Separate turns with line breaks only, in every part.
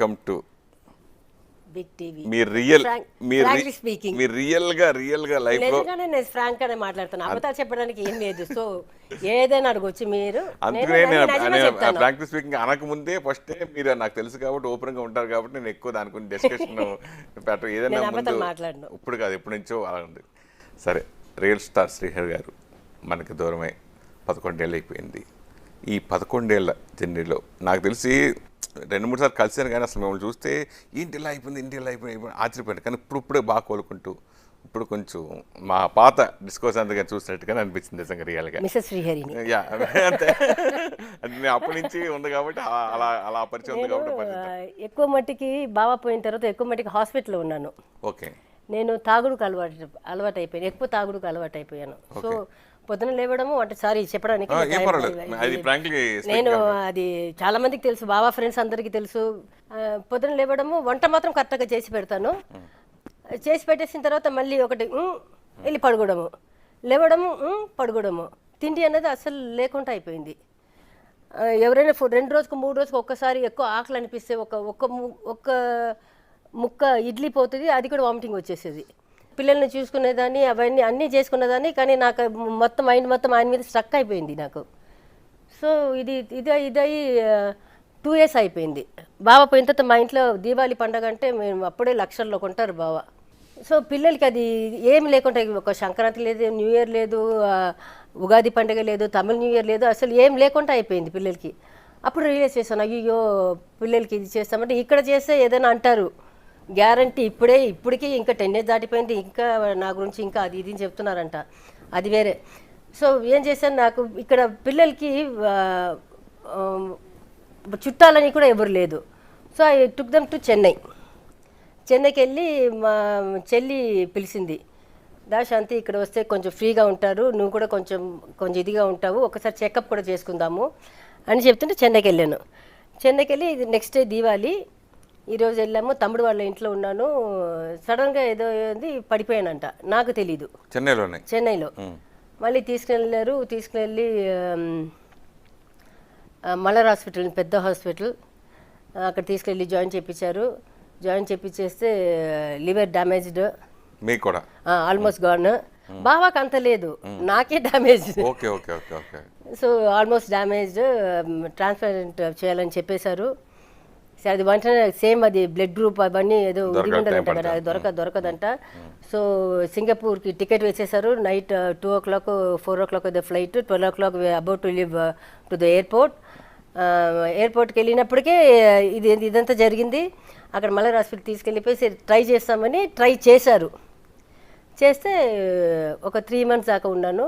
Welcome to
big TV.
మీ real
speaking
మీ real గా లైఫ్ లో
నిజంగానే నేను ఫ్రాంక్ గానే మాట్లాడుతాను. అబద్ధాలు చెప్పడానికి ఏం లేదు. సో ఏదైనా అడగొచ్చు మీరు.
అందుకనే నేను ప్రాక్టీస్ స్పీకింగ్ అనక ముందే ఫస్ట్ మీరు నాకు తెలుసు కాబట్టి ఓపెన్ గా ఉంటారు కాబట్టి నేను ఎక్కువ దాని గురించి డిస్కషన్ పెట్ట ఏదైనా ముందు
మాట్లాడను.
ఇప్పుడు కాదు ఎప్పటి నుంచో అలా ఉంది. సరే, రియల్ స్టార్ శ్రీహరి గారు మనకి దూరమై 11 ఏళ్ళు అయిపోయింది. ఈ 11 ఏళ్ళ జర్నీలో నాకు తెలిసి 2-3 సార్లు కలిసాను, కానీ అసలు మిమ్మల్ని చూస్తే ఇంటి ఇలా అయిపోయింది ఆశ్చర్యపోయాను. కానీ ఇప్పుడే బాగా కోలుకుంటూ ఇప్పుడు కొంచెం మా పాత డిస్కోస్ అంతగా చూసినట్టుగానే అనిపించింది నిజంగా రియల్గా.
మిస్టర్ శ్రీహరి
అంతే, అప్పటి నుంచి ఉంది కాబట్టి అలా పరిచయం ఉంది కాబట్టి.
ఎక్కువ మట్టికి బాబా పోయిన తర్వాత ఎక్కువ మట్టికి హాస్పిటల్లో ఉన్నాను.
ఓకే.
నేను తాగుడుకు అలవాటు అయిపోయాను. ఎక్కువ తాగుడుకు అలవాటు అయిపోయాను. సో పొద్దున లేవడము అంటే చెప్పడానికి నేను అది చాలా మందికి తెలుసు, బాబా ఫ్రెండ్స్ అందరికీ తెలుసు. పొద్దున లేవడము వంట మాత్రం కరెక్ట్గా చేసి పెడతాను. చేసి పెట్టేసిన తర్వాత మళ్ళీ ఒకటి వెళ్ళి పడుకోవడము, లేవడము పడుకోవడము, తిండి అనేది అసలు లేకుండా అయిపోయింది. ఎవరైనా 2 రోజుకు 3 రోజుకు ఒక్కసారి ఎక్కువ ఆకలి అనిపిస్తే ఒక్క ముక్క ఇడ్లీ పోతుంది, అది కూడా వామిటింగ్ వచ్చేసేది. పిల్లల్ని చూసుకునేదాన్ని, అవన్నీ అన్నీ చేసుకునేదాన్ని, కానీ నాకు మైండ్ మొత్తం ఆయన మీద స్ట్రక్ అయిపోయింది నాకు. సో ఇదయి 2 years అయిపోయింది. బావ పోయిన తర్వాత మా ఇంట్లో దీపావళి పండగ అంటే మేము అప్పుడే లక్షల్లో కొంటారు బావ. సో పిల్లలకి అది ఏమి లేకుండా, ఒక సంక్రాంతి లేదు, న్యూ ఇయర్ లేదు, ఉగాది పండుగ లేదు, తమిళ న్యూ ఇయర్ లేదు, అసలు ఏం లేకుండా అయిపోయింది పిల్లలకి. అప్పుడు రియలైజ్ చేశాను, అయ్యో పిల్లలకి ఇది చేస్తామంటే ఇక్కడ చేస్తే ఏదైనా అంటారు, గ్యారంటీ ఇప్పటికీ ఇంకా 10 years దాటిపోయింది, ఇంకా నా గురించి ఇంకా అది ఇది చెప్తున్నారంట, అది వేరే. సో ఏం చేశాను, నాకు ఇక్కడ పిల్లలకి చుట్టాలని కూడా ఎవరు లేదు. So I took them to చెన్నైకి వెళ్ళి మా చెల్లి పిలిచింది, శాంతి ఇక్కడ వస్తే కొంచెం ఫ్రీగా ఉంటారు, నువ్వు కూడా కొంచెం ఇదిగా ఉంటావు, ఒకసారి చెకప్ కూడా చేసుకుందాము అని చెప్తుంటే చెన్నైకి వెళ్ళాను. చెన్నైకి వెళ్ళి నెక్స్ట్ డే దీవాలి, ఈరోజు వెళ్ళాము. తమ్ముడు వాళ్ళ ఇంట్లో ఉన్నాను, సడన్గా ఏదో పడిపోయానంట, నాకు తెలీదు. చెన్నైలో మళ్ళీ తీసుకువెళ్ళి మలర్ హాస్పిటల్, పెద్ద హాస్పిటల్, అక్కడ తీసుకెళ్ళి జాయిన్ చేపిచ్చేస్తే లివర్ డ్యామేజ్డ్, మీకు కూడా ఆల్మోస్ట్ గాన్. బావాకి అంత లేదు, నాకే damage. So almost damaged, transplant చేయాలని చెప్పేశారు. అది వెంటనే సేమ్ అది బ్లడ్ గ్రూప్ అవన్నీ ఏదో ఉండదంట కదా, అది దొరకదంట. సో సింగపూర్కి టికెట్ వేసేసారు. Night 2 o'clock 4 o'clock the flight, 12 o'clock about to live to the ఎయిర్పోర్ట్కి వెళ్ళినప్పటికే ఇదంతా జరిగింది. అక్కడ మలర్ హాస్పిటల్ తీసుకెళ్ళిపోయి ట్రై చేశారు. చేస్తే ఒక 3 months దాకా ఉన్నాను,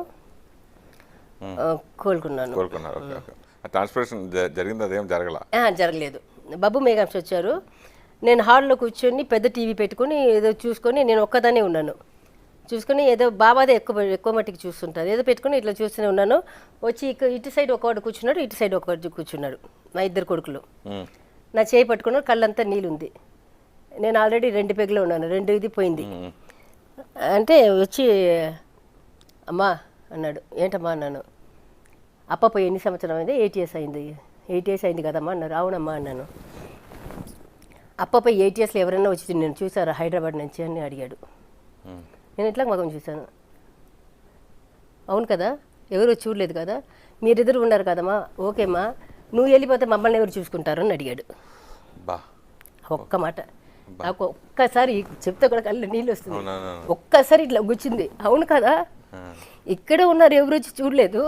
కోలుకున్నాను. జరగలేదు. బాబు మేఘాంశ వచ్చారు, నేను హాల్లో కూర్చొని పెద్ద టీవీ పెట్టుకుని ఏదో చూసుకొని, నేను ఒక్కదానే ఉన్నాను, చూసుకొని ఏదో బాబాదే ఎక్కువ మట్టికి చూస్తుంటారు, ఏదో పెట్టుకుని ఇట్లా చూస్తూనే ఉన్నాను. వచ్చి ఇటు సైడ్ ఒకవాడు కూర్చున్నాడు, ఇటు సైడ్ ఒకవాడు కూర్చున్నాడు, మా 2 కొడుకులు. నా చేయి పట్టుకున్నాడు, కళ్ళంతా నీళ్ళుంది. నేను ఆల్రెడీ 2 పెగ్లో ఉన్నాను, 2 ఇది పోయింది. అంటే వచ్చి అమ్మా అన్నాడు. ఏంటమ్మా అన్నాను. అప్ప ఎన్ని సంవత్సరం అయింది? 8 years అయింది. 8 years అయింది కదమ్మా అన్నారు. అవునమ్మా అన్నాను. అప్పపై 8 yearsలో ఎవరైనా వచ్చి నేను చూసారా హైదరాబాద్ నుంచి అని అడిగాడు. నేను ఇట్లా మగం చూశాను. అవును కదా, ఎవరు చూడలేదు కదా, మీరిద్దరు ఉన్నారు కదమ్మా, ఓకేమ్మా, నువ్వు వెళ్ళిపోతే మమ్మల్ని ఎవరు చూసుకుంటారు అని అడిగాడు. ఒక్క మాట నాకు ఒక్కసారి చెప్తే కూడా కళ్ళు నీళ్ళు వస్తుంది. ఒక్కసారి ఇట్లా గుచ్చింది. అవును కదా, ఇక్కడే ఉన్నారు, ఎవరు వచ్చి చూడలేదు.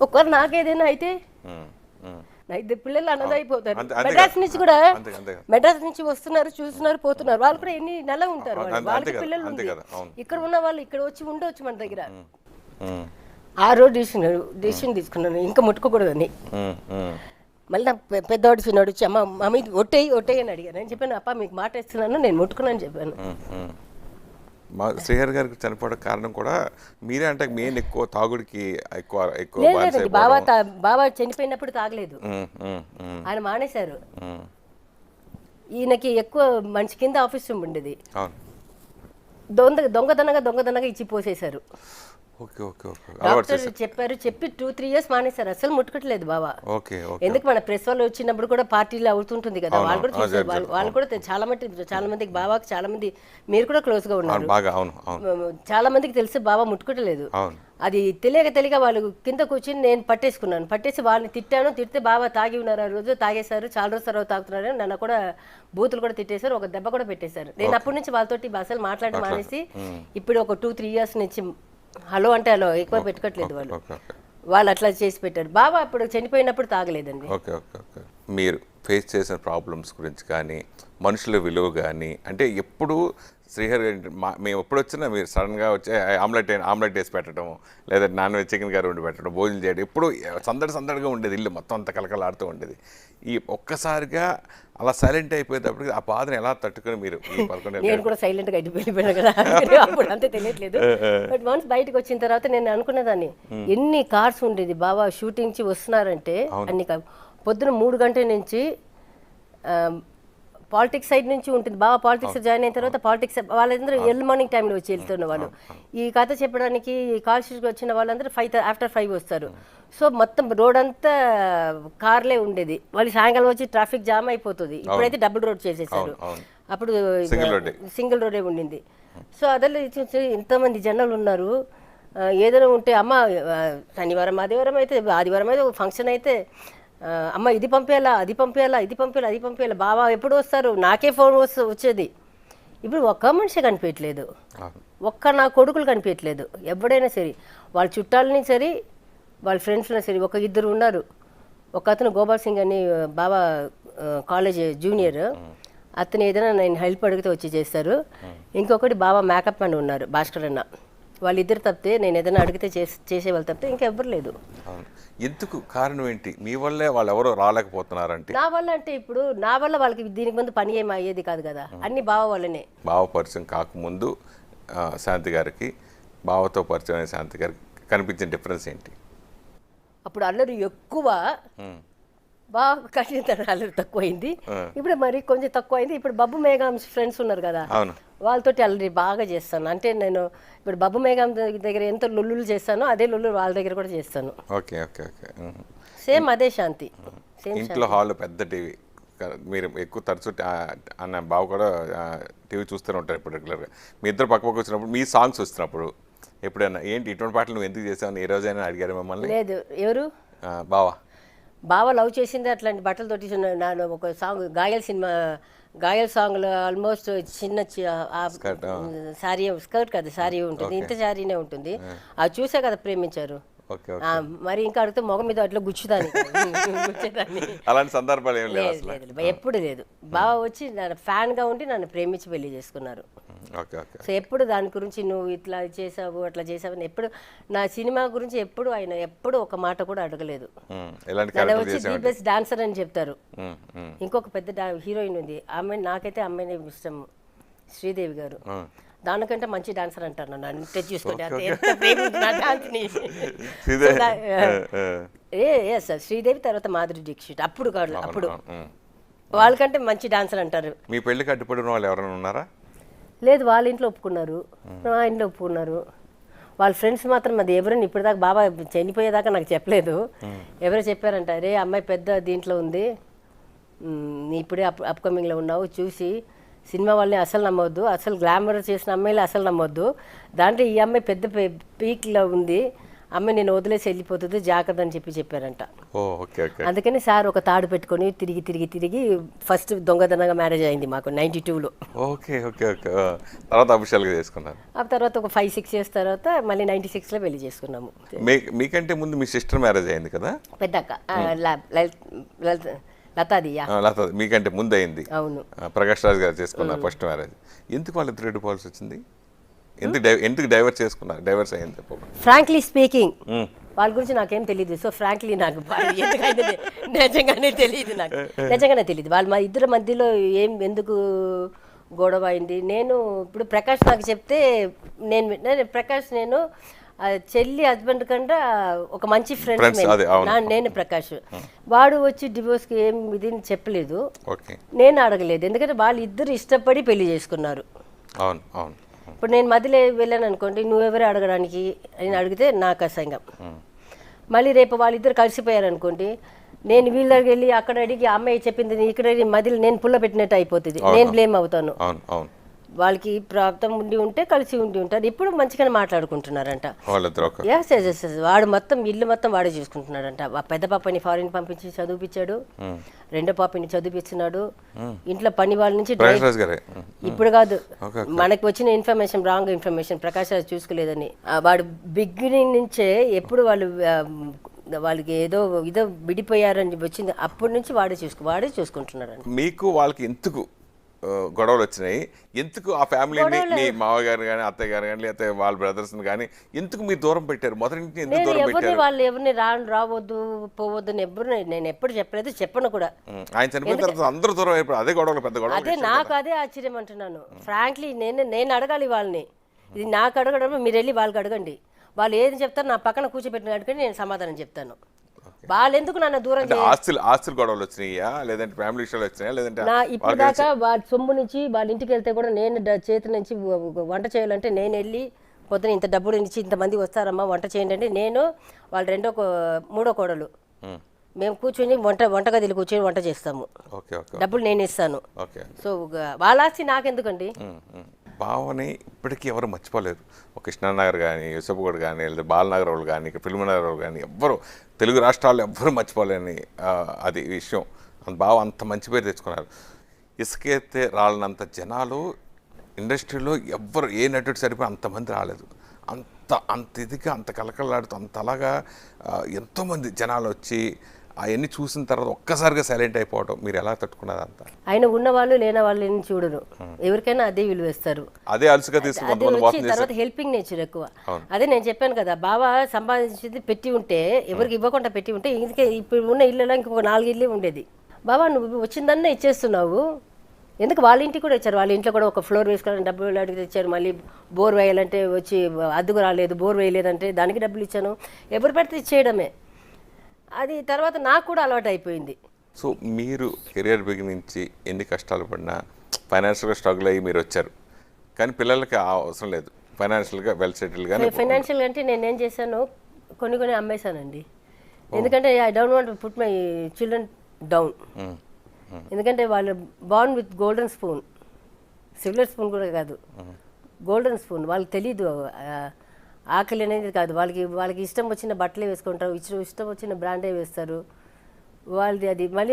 ఒక్కరు నాకేదైనా అయితే నా 2 పిల్లలు అన్నదైపోతారు. మెడ్రాస్ నుంచి వస్తున్నారు, చూస్తున్నారు, పోతున్నారు. వాళ్ళు కూడా ఎన్ని నెల ఉంటారు, వాళ్ళకి పిల్లలు ఉంది. ఇక్కడ ఉన్న వాళ్ళు ఇక్కడ వచ్చి ఉండవచ్చు మన దగ్గర. ఆ రోజు డిసిషన్ తీసుకున్నాను, ఇంకా ముట్టుకోకూడదని. మళ్ళీ నా పెద్దవాడు చిన్నవాడు వచ్చి అమ్మ మమ్మీ ఒట్టేయి అని అడిగాను. నేను చెప్పాను, అప్ప మీకు మాట ఇస్తున్నాను, నేను ముట్టుకున్నాను చెప్పాను.
శ్రీహరి గారికి చనిపోవడం కారణం కూడా మీరే, అంటే మెయిన్ ఎక్కువ తాగుడికి ఎక్కువ
లేదండి. బాబా చనిపోయినప్పుడు తాగలేదు, ఆయన మానేశారు. ఈయనకి ఎక్కువ మంచి కింద ఆఫీస్ రూమ్ ఉండేది, దొంగదనగా ఇచ్చి పోసేశారు.
ఓకే ఓకే ఓకే
డాక్టర్ చెప్పారు, చెప్పి 2-3 ఇయర్స్ మానేశారు, అసలు ముట్టుకోవట్లేదు బావ.
ఓకే ఓకే
ఎందుకు మన ప్రెస్ వాళ్ళు వచ్చినప్పుడు కూడా పార్టీలు అవుతుంటుంది కదా, వాళ్ళు కూడా చూసారు, వాళ్ళు కూడా చాలా మందికి బావాకి చాలా మంది, మీరు కూడా క్లోజ్ గా ఉన్నారు
బాగా. అవును అవును
చాలా మందికి తెలిసి బావ ముట్టుకోవట్లేదు.
అవును
అది తెలియక వాళ్ళు కింద కూర్చుని నేను పట్టేసి వాళ్ళని తిడితే బావ తాగి ఉన్నారు, ఆ రోజు తాగేశారు, చాలా రోజు తర్వాత తాగుతున్నారు, నన్ను కూడా బూతులు కూడా తిట్టేశారు, ఒక దెబ్బ కూడా పెట్టేశారు. నేను అప్పటి నుంచి వాళ్ళతోటి అసలు మాట్లాడడం మానేసి ఇప్పుడు ఒక 2-3 ఇయర్స్ నుంచి హలో అంటే హలో, ఎక్కువ పెట్టుకోవట్లేదు వాళ్ళు. వాళ్ళు అట్లా చేసి పెట్టారు. బావ అప్పుడు చనిపోయినప్పుడు తాగలేదండి.
ఓకే ఓకే ఓకే మీరు ఫేస్ చేసిన ప్రాబ్లమ్స్ గురించి కానీ, మనుషుల విలువ కానీ, అంటే ఎప్పుడు శ్రీహరి మేము ఎప్పుడు వచ్చినా మీరు సడన్గా వచ్చి ఆమ్లెట్ వేసి పెట్టడం, లేదా నాన్ వెజ్ చికెన్ కర్రీ వండి పెట్టడం, భోజనం చేయడం, ఎప్పుడు సందడిగా ఉండేది, ఇల్లు మొత్తం అంత కలకలాడుతూ ఉండేది. ఈ ఒక్కసారిగా అలా సైలెంట్ అయిపోయేటప్పటికి ఆ బాధను ఎలా తట్టుకొని మీరు ఈ 11
నేను కూడా సైలెంట్గా వెళ్ళిపోయాను కదా, అప్పుడు అంతే తెలియట్లేదు. బట్ వన్స్ బయటకు వచ్చిన తర్వాత నేను అనుకున్నదాన్ని, ఎన్ని కార్స్ ఉండేది బాబా షూటింగ్ నుంచి వస్తున్నారంటే అన్ని పొద్దున 3 గంటల నుంచి పాలిటిక్స్ సైడ్ నుంచి ఉంటుంది బాబా. పాలిటిక్స్ జాయిన్ అయిన తర్వాత పాలిటిక్స్ వాళ్ళందరూ ఎర్లీ మార్నింగ్ టైంలో వచ్చి వెళ్తున్న వాళ్ళు, ఈ కథ చెప్పడానికి కాల్ షీట్కి వచ్చిన వాళ్ళందరూ ఆఫ్టర్ 5 వస్తారు. సో మొత్తం రోడ్ అంతా కార్లే ఉండేది. వాళ్ళు సాయంకాలం వచ్చి ట్రాఫిక్ జామ్ అయిపోతుంది. ఇప్పుడైతే డబుల్ రోడ్ చేసేసారు, అప్పుడు సింగిల్ రోడే ఉండింది. సో అదే ఇంతమంది జనాలు ఉన్నారు. ఏదైనా ఉంటే అమ్మ శనివారం ఆదివారం అయితే ఫంక్షన్ అయితే అమ్మ ఇది పంపేయాలా బాబా ఎప్పుడు వస్తారు, నాకే ఫోన్ వచ్చేది. ఇప్పుడు ఒక్క మనిషి కనిపించట్లేదు, నా కొడుకులు కనిపించట్లేదు. ఎవడైనా సరే వాళ్ళ చుట్టాలని సరే వాళ్ళ ఫ్రెండ్స్లో సరే 1-2 ఉన్నారు. ఒక అతను గోపాల్ సింగ్ అని బాబా కాలేజ్ జూనియర్, అతను ఏదైనా నేను హెల్ప్ అడిగితే వచ్చి చేస్తారు. ఇంకొకటి బాబా మేకప్ మ్యాన్ ఉన్నారు భాస్కర్ అన్న, వాళ్ళిద్దరు తప్పితే నేను ఏదైనా అడిగితే చేసేవాళ్ళు తప్పితే ఇంకెవ్వరు లేదు.
ఎందుకు కారణం ఏంటి? మీ వల్లే వాళ్ళు ఎవరో రాలేకపోతున్నారంటే?
నా వల్ల అంటే ఇప్పుడు నా వల్ల వాళ్ళకి దీనికి ముందు పని ఏమి అయ్యేది కాదు కదా, అన్ని బావ వల్లనే.
బావ పరిచయం కాకముందు శాంతి గారికి, బావతో పరిచయం అయిన శాంతి గారికి కనిపించిన డిఫరెన్స్ ఏంటి?
అప్పుడు అల్లరి ఎక్కువ, బాగా కఠినతనం అల్లరి తక్కువైంది. ఇప్పుడు మరి కొంచెం తక్కువైంది. ఇప్పుడు బబ్బు మేఘాం ఫ్రెండ్స్ ఉన్నారు కదా, వాళ్ళతోటి అల్లరి బాగా చేస్తాను. అంటే నేను ఇప్పుడు బబ్బు మేఘాం దగ్గర ఎంత లొల్లులు చేస్తానో అదే లొల్లు వాళ్ళ దగ్గర కూడా చేస్తాను.
ఓకే ఓకే ఓకే
సేమ్ అదే శాంతి.
ఇంట్లో హాల్ పెద్ద టీవీ, మీరు ఎక్కువ తరచు అన్న బావ కూడా టీవీ చూస్తూనే ఉంటారు ఇప్పుడు రెగ్యులర్గా. మీ ఇద్దరు పక్క వచ్చినప్పుడు మీ సాంగ్స్ వస్తున్నప్పుడు ఎప్పుడైనా ఏంటి ఇటువంటి పాటలు నువ్వు ఎందుకు చేసావు ఏ రోజైనా అడిగారు మిమ్మల్ని?
లేదు. ఎవరు? బావ లవ్ చేసింది అట్లాంటి బట్టలతోటి. నేను ఒక సాంగ్ గాయల్ సాంగ్లో ఆల్మోస్ట్ చిన్న శారీ, స్కర్ట్ కదా శారీ ఉంటుంది, ఇంత శారీనే ఉంటుంది. అది చూసే కదా ప్రేమించారు. మరి ఇంకా అడిగితే మొగం మీద అట్లా గుచ్చేదాన్ని.
అలాంటి సందర్భాలు
ఎప్పుడు లేదు. బావ వచ్చి నన్ను ఫ్యాన్ గా ఉండి నన్ను ప్రేమించి పెళ్లి చేసుకున్నారు. సో ఎప్పుడు దాని గురించి నువ్వు ఇట్లా చేసావు అట్లా చేసావు అని ఎప్పుడు, నా సినిమా గురించి ఎప్పుడు ఆయన ఎప్పుడు ఒక మాట కూడా అడగలేదు. వచ్చి ది బెస్ట్ డాన్సర్ అని చెప్తారు. ఇంకొక పెద్ద హీరోయిన్ ఉంది, ఆమె నాకైతే అమ్మాయిని ఇష్టం, శ్రీదేవి గారు. దానికంటే మంచి డాన్సర్ అంటారు నన్ను చూసుకుంటే. శ్రీదేవి తర్వాత మాధురి దీక్షిత్, అప్పుడు వాళ్ళకంటే మంచి డాన్సర్ అంటారు.
మీ పెళ్లికి అడ్డుపడిన వాళ్ళు ఎవరైనా ఉన్నారా?
లేదు, వాళ్ళ ఇంట్లో ఒప్పుకున్నారు, మా ఇంట్లో ఒప్పుకున్నారు. వాళ్ళ ఫ్రెండ్స్ మాత్రం అది ఎవరైనా ఇప్పటిదాకా బాబా చనిపోయేదాకా నాకు చెప్పలేదు. ఎవరో చెప్పారంట, రే అమ్మాయి పెద్ద దీంట్లో ఉంది, ఇప్పుడే అప్కమింగ్లో ఉన్నావు, చూసి సినిమా వాళ్ళని అసలు నమ్మొద్దు, అసలు గ్లామర్ చేసిన అమ్మాయిలు అసలు నమ్మొద్దు, దాంట్లో ఈ అమ్మాయి పెద్ద పీక్లో ఉంది, అమ్మాయి నేను వదిలేసి వెళ్ళిపోతుంది జాగ్రత్త అని చెప్పారంట. అందుకని సార్ ఒక తాడు పెట్టుకొని తిరిగి ఫస్ట్ దొంగతనంగా మ్యారేజ్ అయింది మాకు 92లో. ఆ తర్వాత ఒక 5-6 ఇయర్స్ తర్వాత మళ్ళీ 96లో పెళ్లి చేసుకున్నాము.
మీకంటే ముందు మీ సిస్టర్ మ్యారేజ్ అయింది కదా,
పెద్దక్క లతాది.
మీకంటే ముందు అయింది.
అవును,
ప్రకాష్ రాజ్ గారు చేసుకున్నారు ఫస్ట్ మ్యారేజ్. ఎందుకు వాళ్ళిద్దరు విడిపోవాల్సి వచ్చింది? ఎందుకు డైవర్స్ చేసుకున్నారు? డైవర్స్ అయ్యింది.
ఫ్రాంక్లీ స్పీకింగ్ వాళ్ళ గురించి నాకేం తెలియదు. సో ఫ్రాంక్లీ నాకు నిజంగానే తెలియదు వాళ్ళ మా ఇద్దరి మధ్యలో ఎందుకు గొడవ అయింది. నేను ఇప్పుడు ప్రకాష్ నాకు చెప్తే నేను చెల్లి హస్బెండ్ కంటే ఒక మంచి ఫ్రెండ్ నేను ప్రకాష్. వాడు వచ్చి డివోర్స్కి ఏం ఇది చెప్పలేదు, నేను అడగలేదు, ఎందుకంటే వాళ్ళు ఇద్దరు ఇష్టపడి పెళ్లి చేసుకున్నారు. ఇప్పుడు నేను మధ్యలో వెళ్ళాను అనుకోండి, నువ్వెవరే అడగడానికి అని అడిగితే నాకు అసహ్యం. మళ్ళీ రేపు వాళ్ళిద్దరు కలిసిపోయారు అనుకోండి, నేను వీళ్ళ దగ్గరికి వెళ్ళి అక్కడ అడిగి అమ్మాయి చెప్పింది ఇక్కడ మధ్యలో నేను పుల్ల పెట్టినట్టు అయిపోతుంది, నేను బ్లేమ్ అవుతాను. వాళ్ళకి ప్రాప్తం ఉండి ఉంటే కలిసి ఉండి ఉంటారు. ఇప్పుడు మంచిగానే మాట్లాడుకుంటున్నారంట. వాడు మొత్తం ఇల్లు మొత్తం వాడే చూసుకుంటున్నాడంట. పెద్ద పాపని ఫారిన్ పంపించి చదివిపించాడు, రెండో పాపని చదివిస్తున్నాడు. ఇంట్లో పని వాళ్ళ నుంచి ఇప్పుడు కాదు, మనకి వచ్చిన information wrong information Prakash Raj చూసుకోలేదని. వాడు బిగినింగ్ నుంచే ఎప్పుడు వాళ్ళకి ఏదో విడిపోయారని వచ్చింది అప్పటి నుంచి వాడే చూసుకుంటున్నాడు.
మీకు వాళ్ళకి ఎందుకు గొడవలు వచ్చినాయి? ఎందుకు ఆ ఫ్యామిలీని, మీ మామగారు కానీ అత్తయ్య గారు కానీ లేకపోతే వాళ్ళ బ్రదర్స్ కానీ ఎందుకు మీరు దూరం పెట్టారు? మొదటి నుంచి ఎందుకు దూరం పెట్టారు?
వాళ్ళు ఎవరిని రావద్దు పోవద్దు నేను ఎప్పుడు చెప్పలేదు, చెప్పను కూడా.
ఆయన చనిపోయిన తర్వాత అందరూ దూరం అయిపోయి అదే గొడవలు, పెద్ద గొడవ.
అదే నాకు అదే ఆశ్చర్యం అంటున్నాను. ఫ్రాంక్లీ నేను అడగాలి వాళ్ళని. ఇది నాకు అడగడం, మీరు వెళ్ళి వాళ్ళకి అడగండి. వాళ్ళు ఏది చెప్తారు నా పక్కన కూర్చోబెట్టిన అడిగి నేను సమాధానం చెప్తాను. వాళ్ళు ఎందుకు నన్ను దూరం
ఆస్తులు గొడవలు వచ్చినాయా, లేదంటే ఫ్యామిలీ విషయాలు వచ్చినాయా, లేదంటే
ఇప్పుడు దాకా వాళ్ళ సొమ్ము నుంచి వాళ్ళ ఇంటికి వెళ్తే కూడా నేను చేతి నుంచి వంట చేయాలంటే నేను వెళ్ళి పొద్దున ఇంత డబ్బులు ఇచ్చి ఇంతమంది వస్తారమ్మా వంట చేయండి అంటే నేను వాళ్ళ మూడో కోడలు మేము కూర్చొని వంటగదిలో కూర్చొని వంట చేస్తాము. డబ్బులు నేను ఇస్తాను. సో వాళ్ళ ఆస్తి నాకెందుకండి?
బావని ఇప్పటికీ ఎవరు మర్చిపోలేరు. ఒక కృష్ణానగర్ కానీ, యూసఫ్గూడ కానీ, లేదా బాలనగర్ వాళ్ళు కానీ, ఫిల్మ్నగర్ వాళ్ళు కానీ ఎవ్వరు తెలుగు రాష్ట్రాల్లో ఎవ్వరూ మర్చిపోలేని అది విషయం. బావ అంత మంచి పేరు తెచ్చుకున్నారు. ఇసుకైతే రాలనంత జనాలు ఇండస్ట్రీలో ఎవ్వరు ఏ నటుడు సరిపోయి అంతమంది రాలేదు. అంత ఇదిగా అంత కలకలాడుతూ అంతలాగా ఎంతోమంది జనాలు వచ్చి అవన్నీ చూసిన తర్వాత ఒక్కసారిగా సైలెంట్ అయిపోవడం మీరు ఎలా తట్టుకున్నది? అంతా
ఆయన ఉన్న వాళ్ళు లేని వాళ్ళని చూడరు, ఎవరికైనా అదే విలువేస్తారు.
అదే అలసుగా తీసుకుని
తర్వాత హెల్పింగ్ నేచర్ ఎక్కువ. అదే నేను చెప్పాను కదా, బావ సంపాదించేది పెట్టి ఉంటే ఎవరికి ఇవ్వకుండా పెట్టి ఉంటే ఇందుకే ఇప్పుడు ఉన్న ఇళ్ళలో ఇంకొక 4 ఇల్లు ఉండేది. బావా నువ్వు వచ్చిందన్నా ఇచ్చేస్తున్నావు, ఎందుకు వాళ్ళ ఇంటికి కూడా ఇచ్చారు. వాళ్ళ ఇంట్లో కూడా ఒక ఫ్లోర్ వేసుకోవాలని డబ్బులు అడిగి తెచ్చారు. మళ్ళీ బోర్ వేయాలంటే వచ్చి అద్దుకు రాలేదు, బోర్ వేయలేదంటే దానికి డబ్బులు ఇచ్చాను. ఎవరు పెడితే ఇచ్చేయడమే. అది తర్వాత నాకు కూడా అలవాటు అయిపోయింది.
సో మీరు కెరియర్ బిగినించి ఎన్ని కష్టాలు పడినా ఫైనాన్షియల్గా స్ట్రగుల్ అయ్యి మీరు వచ్చారు, కానీ పిల్లలకి అవసరం లేదు, ఫైనాన్షియల్గా వెల్ సెటిల్. కానీ
ఫైనాన్షియల్గా అంటే నేనేం చేశాను, కొన్ని అమ్మేశానండి. ఎందుకంటే I don't want to put my children down. ఎందుకంటే వాళ్ళు born with golden spoon, silver spoon కూడా కాదు, గోల్డెన్ స్పూన్. వాళ్ళకి తెలీదు ఆకలి అనేది కాదు. వాళ్ళకి ఇష్టం వచ్చిన బట్టలే వేసుకుంటారు, ఇష్టం వచ్చిన బ్రాండే వేస్తారు. వాళ్ళది అది మళ్ళీ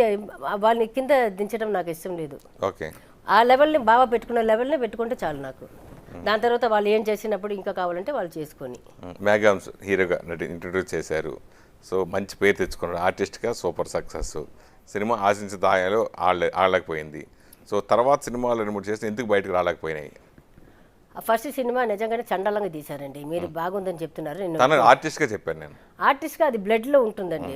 వాళ్ళని కింద దించడం నాకు ఇష్టం లేదు. ఆ లెవెల్ని బాగా పెట్టుకున్న లెవెల్ని పెట్టుకుంటే చాలు నాకు. దాని తర్వాత వాళ్ళు ఏం చేసినప్పుడు ఇంకా కావాలంటే వాళ్ళు చేసుకొని.
మెగామ్స్ హీరోగా ఇంట్రడ్యూస్ చేశారు. సో మంచి పేరు తెచ్చుకున్నారు, ఆర్టిస్ట్గా సూపర్ సక్సెస్. సినిమా ఆశించిన దాయాలు ఆడలేకపోయింది. సో తర్వాత సినిమాలు 2-3 చేసి ఎందుకు బయటకు రాలేకపోయినాయి?
ఫస్ట్ సినిమా నిజంగానే చండాలంగా తీశారండి. మీరు బాగుందని చెప్తున్నారు,
నేను ఆర్టిస్ట్గా చెప్పాను. నేను
ఆర్టిస్ట్గా అది బ్లడ్లో ఉంటుందండి.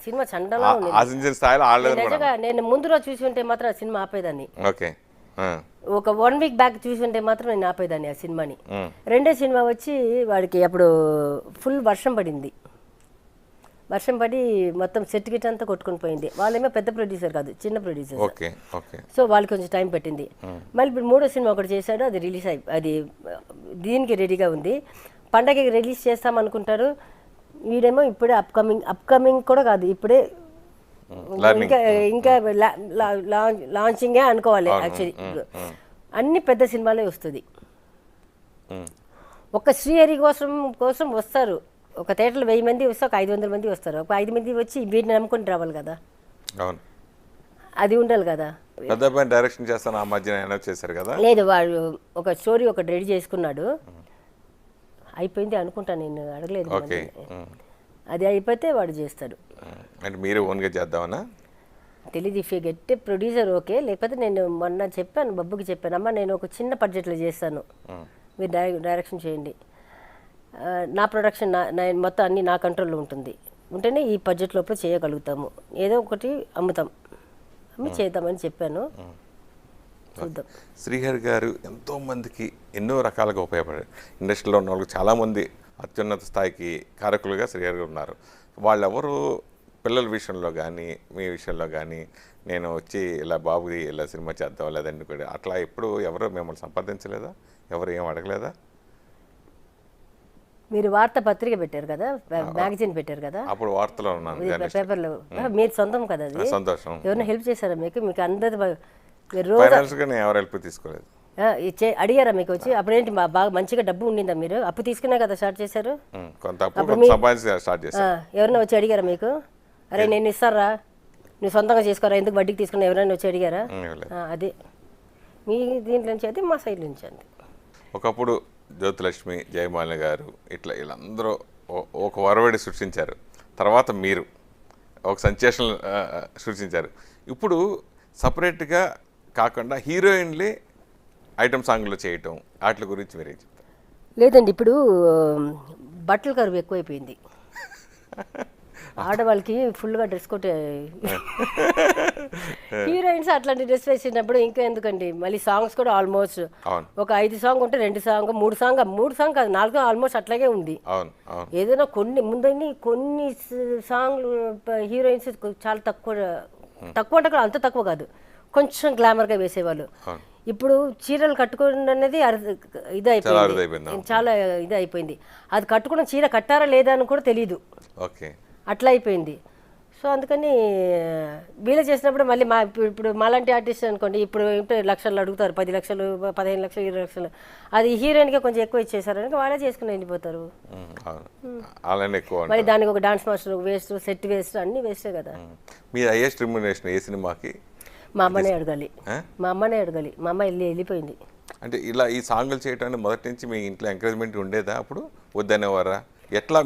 సినిమా చండాలంగా నేను ముందు రోజు చూసి ఉంటే మాత్రం ఆ సినిమా ఆపేదాన్ని. ఒక 1 వీక్ బ్యాక్ చూసి ఉంటే మాత్రం నేను ఆపేదాన్ని ఆ సినిమాని. రెండో సినిమా వచ్చి వాడికి అప్పుడు ఫుల్ వర్షం పడి మొత్తం సెట్ గిట్ అంతా కొట్టుకుని పోయింది. వాళ్ళేమో పెద్ద ప్రొడ్యూసర్ కాదు, చిన్న ప్రొడ్యూసర్. సో వాళ్ళకి కొంచెం టైం పెట్టింది. మళ్ళీ ఇప్పుడు 3వ సినిమా ఒకటి చేశాడు, అది రిలీజ్ అది దీనికి రెడీగా ఉంది. పండగకి రిలీజ్ చేస్తామనుకుంటారు. వీడేమో ఇప్పుడే అప్కమింగ్ కూడా కాదు, ఇప్పుడే ఇంకా లాంచింగే అనుకోవాలి. యాక్చువల్లీ అన్ని పెద్ద సినిమాలే వస్తుంది. ఒక శ్రీహరి కోసం వస్తారు. ఒక థియేటర్లో 1000 మంది వస్తే ఒక 500 మంది వస్తారు. ఒక 5 మంది వచ్చి వీటిని నమ్ముకొని రావాలి కదా, అది ఉండాలి కదా.
డైరెక్షన్ చేస్తాను ఆ మధ్యన చేశారు కదా.
లేదు, వాడు ఒక స్టోరీ ఒకటి రెడీ చేసుకున్నాడు, అయిపోయింది అనుకుంటా, నేను అడగలేదు. అది అయిపోతే వాడు చేస్తాడు.
అంటే మీరు ఓన్గా చేద్దామన్నా
తెలీదు. If you get producer okay, లేకపోతే నేను మొన్న చెప్పాను, బబ్బుకి చెప్పాను, అమ్మ నేను ఒక చిన్న బడ్జెట్లో చేస్తాను, మీరు డైరెక్షన్ చేయండి, నా ప్రొడక్షన్ నేను మొత్తం అన్నీ నా కంట్రోల్లో ఉంటేనే ఈ బడ్జెట్ లోపల చేయగలుగుతాము, ఏదో ఒకటి అమ్మి చేద్దామని చెప్పాను. చూద్దాం.
శ్రీహరి గారు ఎంతోమందికి ఎన్నో రకాలుగా ఉపయోగపడారు. ఇండస్ట్రీలో ఉన్న వాళ్ళకి చాలామంది అత్యున్నత స్థాయికి కారకులుగా శ్రీహరి గారు ఉన్నారు. వాళ్ళెవరు పిల్లల విషయంలో కానీ మీ విషయంలో కానీ నేను వచ్చి ఇలా బాబుది ఇలా సినిమా చేద్దాం లేదండి కూడా అట్లా ఎప్పుడు ఎవరు మిమ్మల్ని సంపాదించలేదా, ఎవరు ఏం అడగలేదా?
మీరు వార్తా పత్రిక పెట్టారు కదా, మ్యాగజైన్ పెట్టారు కదా,
అప్పుడు వార్తలో ఉన్నాను,
పేపర్లో, మీరు సొంతం కదా అది.
సంతోషం.
ఎవరైనా హెల్ప్ చేశారా మీకు అందరు మీరు రోజు
ఫైనాన్స్గా నేను ఎవరు హెల్ప్ తీసుకోలేదు.
అడిగారా మీకు వచ్చి? అప్పుడేంటి బాగా మంచిగా డబ్బు ఉండిందా? మీరు అప్పు తీసుకునే కదా స్టార్ట్ చేశారు,
కొంత అప్పు సంపాదించి స్టార్ట్ చేశారు.
ఎవరైనా వచ్చి అడిగారా మీకు, అరే నేను ఇస్తారా నువ్వు సొంతంగా చేసుకోరా ఎందుకు వడ్డీకి తీసుకున్నా, ఎవరైనా వచ్చి అడిగారా? అదే మీ దీంట్లో నుంచి అయితే మా సైడ్ నుంచి అంతే.
ఒకప్పుడు జ్యోతిలక్ష్మి, జయమాలిని గారు ఇట్లా వీళ్ళందరూ ఒక వరవడి సృష్టించారు. తర్వాత మీరు ఒక సెన్సేషన్ సృష్టించారు. ఇప్పుడు సపరేట్గా కాకుండా హీరోయిన్లే ఐటమ్ సాంగ్లో చేయటం వాటి గురించి మీరేం చెప్తారు?
లేదండి, ఇప్పుడు బట్టల కరువు ఎక్కువైపోయింది. ఆడవాళ్ళకి ఫుల్గా డ్రెస్ కోట్, హీరోయిన్స్ అట్లాంటి డ్రెస్ వేసినప్పుడు ఇంకా ఎందుకండి, మళ్ళీ సాంగ్స్ కూడా ఆల్మోస్ట్ ఒక 5 సాంగ్ ఉంటే 2 సాంగ్ 3 సాంగ్ కాదు 4 ఆల్మోస్ట్ అట్లాగే ఉంది. ఏదైనా కొన్ని సాంగ్లు హీరోయిన్స్ చాలా తక్కువ అంటే కూడా అంత తక్కువ కాదు, కొంచెం గ్లామర్గా వేసేవాళ్ళు. ఇప్పుడు చీరలు కట్టుకోవడం అనేది ఇది అయిపోయింది, చాలా ఇది అయిపోయింది. అది కట్టుకున్న చీర కట్టారా లేదా అని కూడా తెలియదు, అట్లా అయిపోయింది. సో అందుకని వీళ్ళు చేసినప్పుడు మళ్ళీ ఇప్పుడు మాలాంటి ఆర్టిస్ట్ అనుకోండి, ఇప్పుడు ఏంటో లక్షలు అడుగుతారు, 10 లక్షలు 15 లక్షలు 20 లక్షలు. అది హీరోయిన్గా కొంచెం ఎక్కువ ఇచ్చేసారని వాళ్ళే చేసుకుని వెళ్ళిపోతారు. మరి దానికి ఒక dance master waste, set waste, అన్ని వేస్టే కదా.
మీ హైయెస్ట్ రెమ్యునరేషన్ ఏ సినిమాకి?
మా అమ్మనే అడగాలి, మా అమ్మ వెళ్ళిపోయింది.
అంటే ఇలా ఈ సాంగులు చేయడానికి మొదటి నుంచి మీ ఇంట్లో ఎంకరేజ్మెంట్ ఉండేదా? అప్పుడు వద్దనేవారా?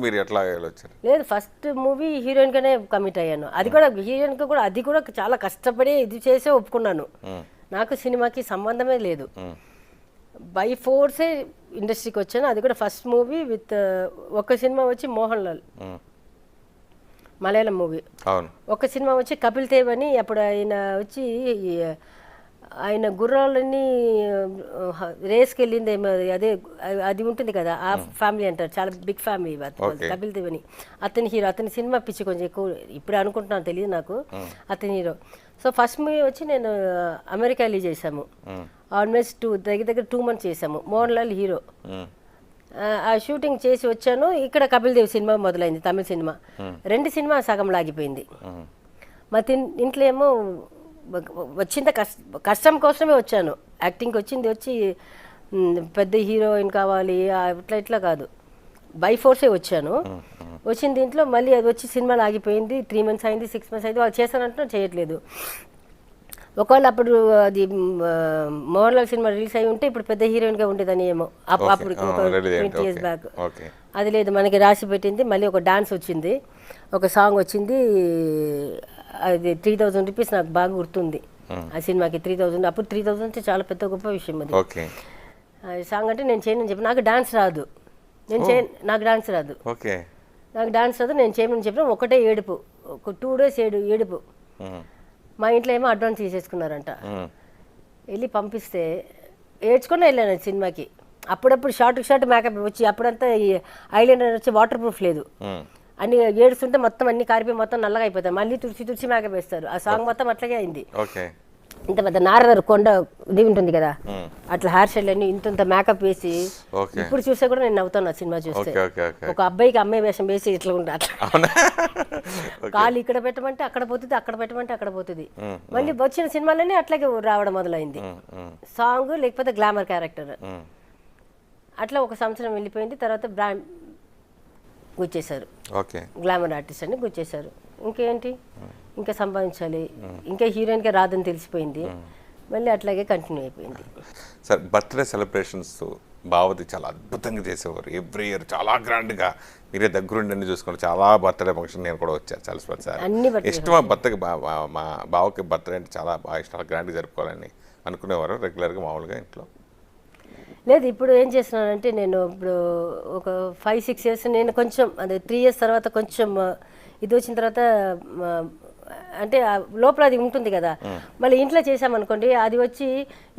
మీరు ఎట్లా వచ్చారు?
లేదు, ఫస్ట్ మూవీ హీరోయిన్గానే కమిట్ అయ్యాను. అది కూడా హీరోయిన్గా కూడా అది కూడా చాలా కష్టపడి ఇది చేసే ఒప్పుకున్నాను. నాకు సినిమాకి సంబంధమే లేదు, బై ఫోర్సే ఇండస్ట్రీకి వచ్చాను. అది కూడా ఫస్ట్ మూవీ విత్ ఒక సినిమా వచ్చి మోహన్ లాల్, మలయాళం మూవీ. ఒక సినిమా వచ్చి కపిల్ దేవ్ అని, అప్పుడు ఆయన గుర్రాలన్నీ రేస్కి వెళ్ళింది, అదే అది ఉంటుంది కదా, ఆ ఫ్యామిలీ అంటారు, చాలా బిగ్ ఫ్యామిలీ కపిల్ దేవ్ అని. అతని హీరో, అతని సినిమా పిచ్చి కొంచెం ఎక్కువ, ఇప్పుడు అనుకుంటున్నాను తెలియదు నాకు, అతని హీరో. సో ఫస్ట్ మూవీ వచ్చి నేను అమెరికా వెళ్ళి చేసాము, ఆల్మోస్ట్ దగ్గర 2 months చేసాము. మోహన్ లాల్ హీరో. ఆ షూటింగ్ చేసి వచ్చాను, ఇక్కడ కపిల్ దేవ్ సినిమా మొదలైంది, తమిళ సినిమా. 2 సినిమా సగం లాగిపోయింది. మా ఇంట్లో ఏమో వచ్చింది కష్టం కోసమే వచ్చాను, యాక్టింగ్కి వచ్చి పెద్ద హీరోయిన్ కావాలి ఇట్లా కాదు, బై ఫోర్సే వచ్చాను. వచ్చిన దీంట్లో మళ్ళీ అది వచ్చి సినిమాలు ఆగిపోయింది. 3 months అయింది, 6 months అయింది, వాళ్ళు చేశానంటున్నా చేయట్లేదు. ఒకవేళ అప్పుడు అది మోహన్ లాల్ సినిమా రిలీజ్ అయి ఉంటే ఇప్పుడు పెద్ద హీరోయిన్గా ఉండేదని ఏమో, అప్పుడు 20 years బ్యాక్. అది లేదు, మనకి రాసి పెట్టింది. మళ్ళీ ఒక డాన్స్ వచ్చింది, ఒక సాంగ్ వచ్చింది, అది 3000 rupees నాకు బాగా గుర్తుంది. ఆ సినిమాకి 3000, అప్పుడు 3000 అంటే చాలా పెద్ద గొప్ప విషయం అది. సాంగ్ అంటే నేను చేయను చెప్పి, నాకు డాన్స్ రాదు, నాకు డాన్స్ రాదు, నేను చేయమని చెప్పిన ఒకటే ఏడుపు, ఒక 2 days ఏడుపు. మా ఇంట్లో ఏమో అడ్వాన్స్ తీసేసుకున్నారంట, వెళ్ళి పంపిస్తే ఏడ్చుకొని వెళ్ళాను సినిమాకి. అప్పుడప్పుడు షార్ట్ మేకప్ వచ్చి, అప్పుడంతా ఈ ఐలైనర్ వచ్చి వాటర్ ప్రూఫ్ లేదు, అన్ని ఏడుస్తుంటే మొత్తం అన్ని కారిపోయి మొత్తం నల్లగా అయిపోతాయి, మళ్ళీ తుడిచి మేకప్ వేస్తారు. ఆ సాంగ్ మొత్తం అట్లాగే అయింది. ఇంత పెద్ద నారదర్ కొండ ఇది ఉంటుంది కదా, అట్లా హెయిర్ స్టైల్ అన్ని ఇంత మేకప్ వేసి, ఇప్పుడు చూస్తే కూడా నేను నవ్వుతాను ఆ సినిమా చూస్తే. ఒక అబ్బాయికి అమ్మాయి వేషం వేసి ఇట్లా ఉంటుంది, అట్లా కాలు ఇక్కడ పెట్టమంటే అక్కడ పోతుంది, అక్కడ పెట్టమంటే అక్కడ పోతుంది. మళ్ళీ వచ్చిన సినిమాలన్నీ అట్లాగే రావడం మొదలైంది, సాంగ్ లేకపోతే గ్లామర్ క్యారెక్టర్. అట్లా 1 సంవత్సరం వెళ్ళిపోయింది. తర్వాత బ్రాండ్ గుచ్చేశారు, గ్లామర్ ఆర్టిస్ట్ అని గుచ్చేశారు. ఇంకేంటి, ఇంకా సంపాదించాలి, ఇంకా హీరోయిన్గా రాదని తెలిసిపోయింది, మళ్ళీ అట్లాగే కంటిన్యూ అయిపోయింది.
సార్, బర్త్డే సెలబ్రేషన్స్ బావది చాలా అద్భుతంగా చేసేవారు, ఎవ్రీ ఇయర్ చాలా గ్రాండ్గా, మీరే దగ్గరుండి అన్ని చూసుకోండి. చాలా బర్త్డే ఫంక్షన్ నేను కూడా వచ్చాను చాలాసార్లు.
అన్ని
ఇష్టమా బర్త్డే? మా బావకి బర్త్డే అంటే చాలా బాగా ఇష్టం, గ్రాండ్గా జరుపుకోవాలని అనుకునేవారు రెగ్యులర్గా మామూలుగా ఇంట్లో?
లేదు, ఇప్పుడు ఏం చేస్తున్నానంటే, నేను ఇప్పుడు ఒక 5-6 years నేను కొంచెం అదే 3 years తర్వాత కొంచెం ఇది వచ్చిన తర్వాత అంటే ఆ లోపల అది ఉంటుంది కదా, మళ్ళీ ఇంట్లో చేసామనుకోండి అది వచ్చి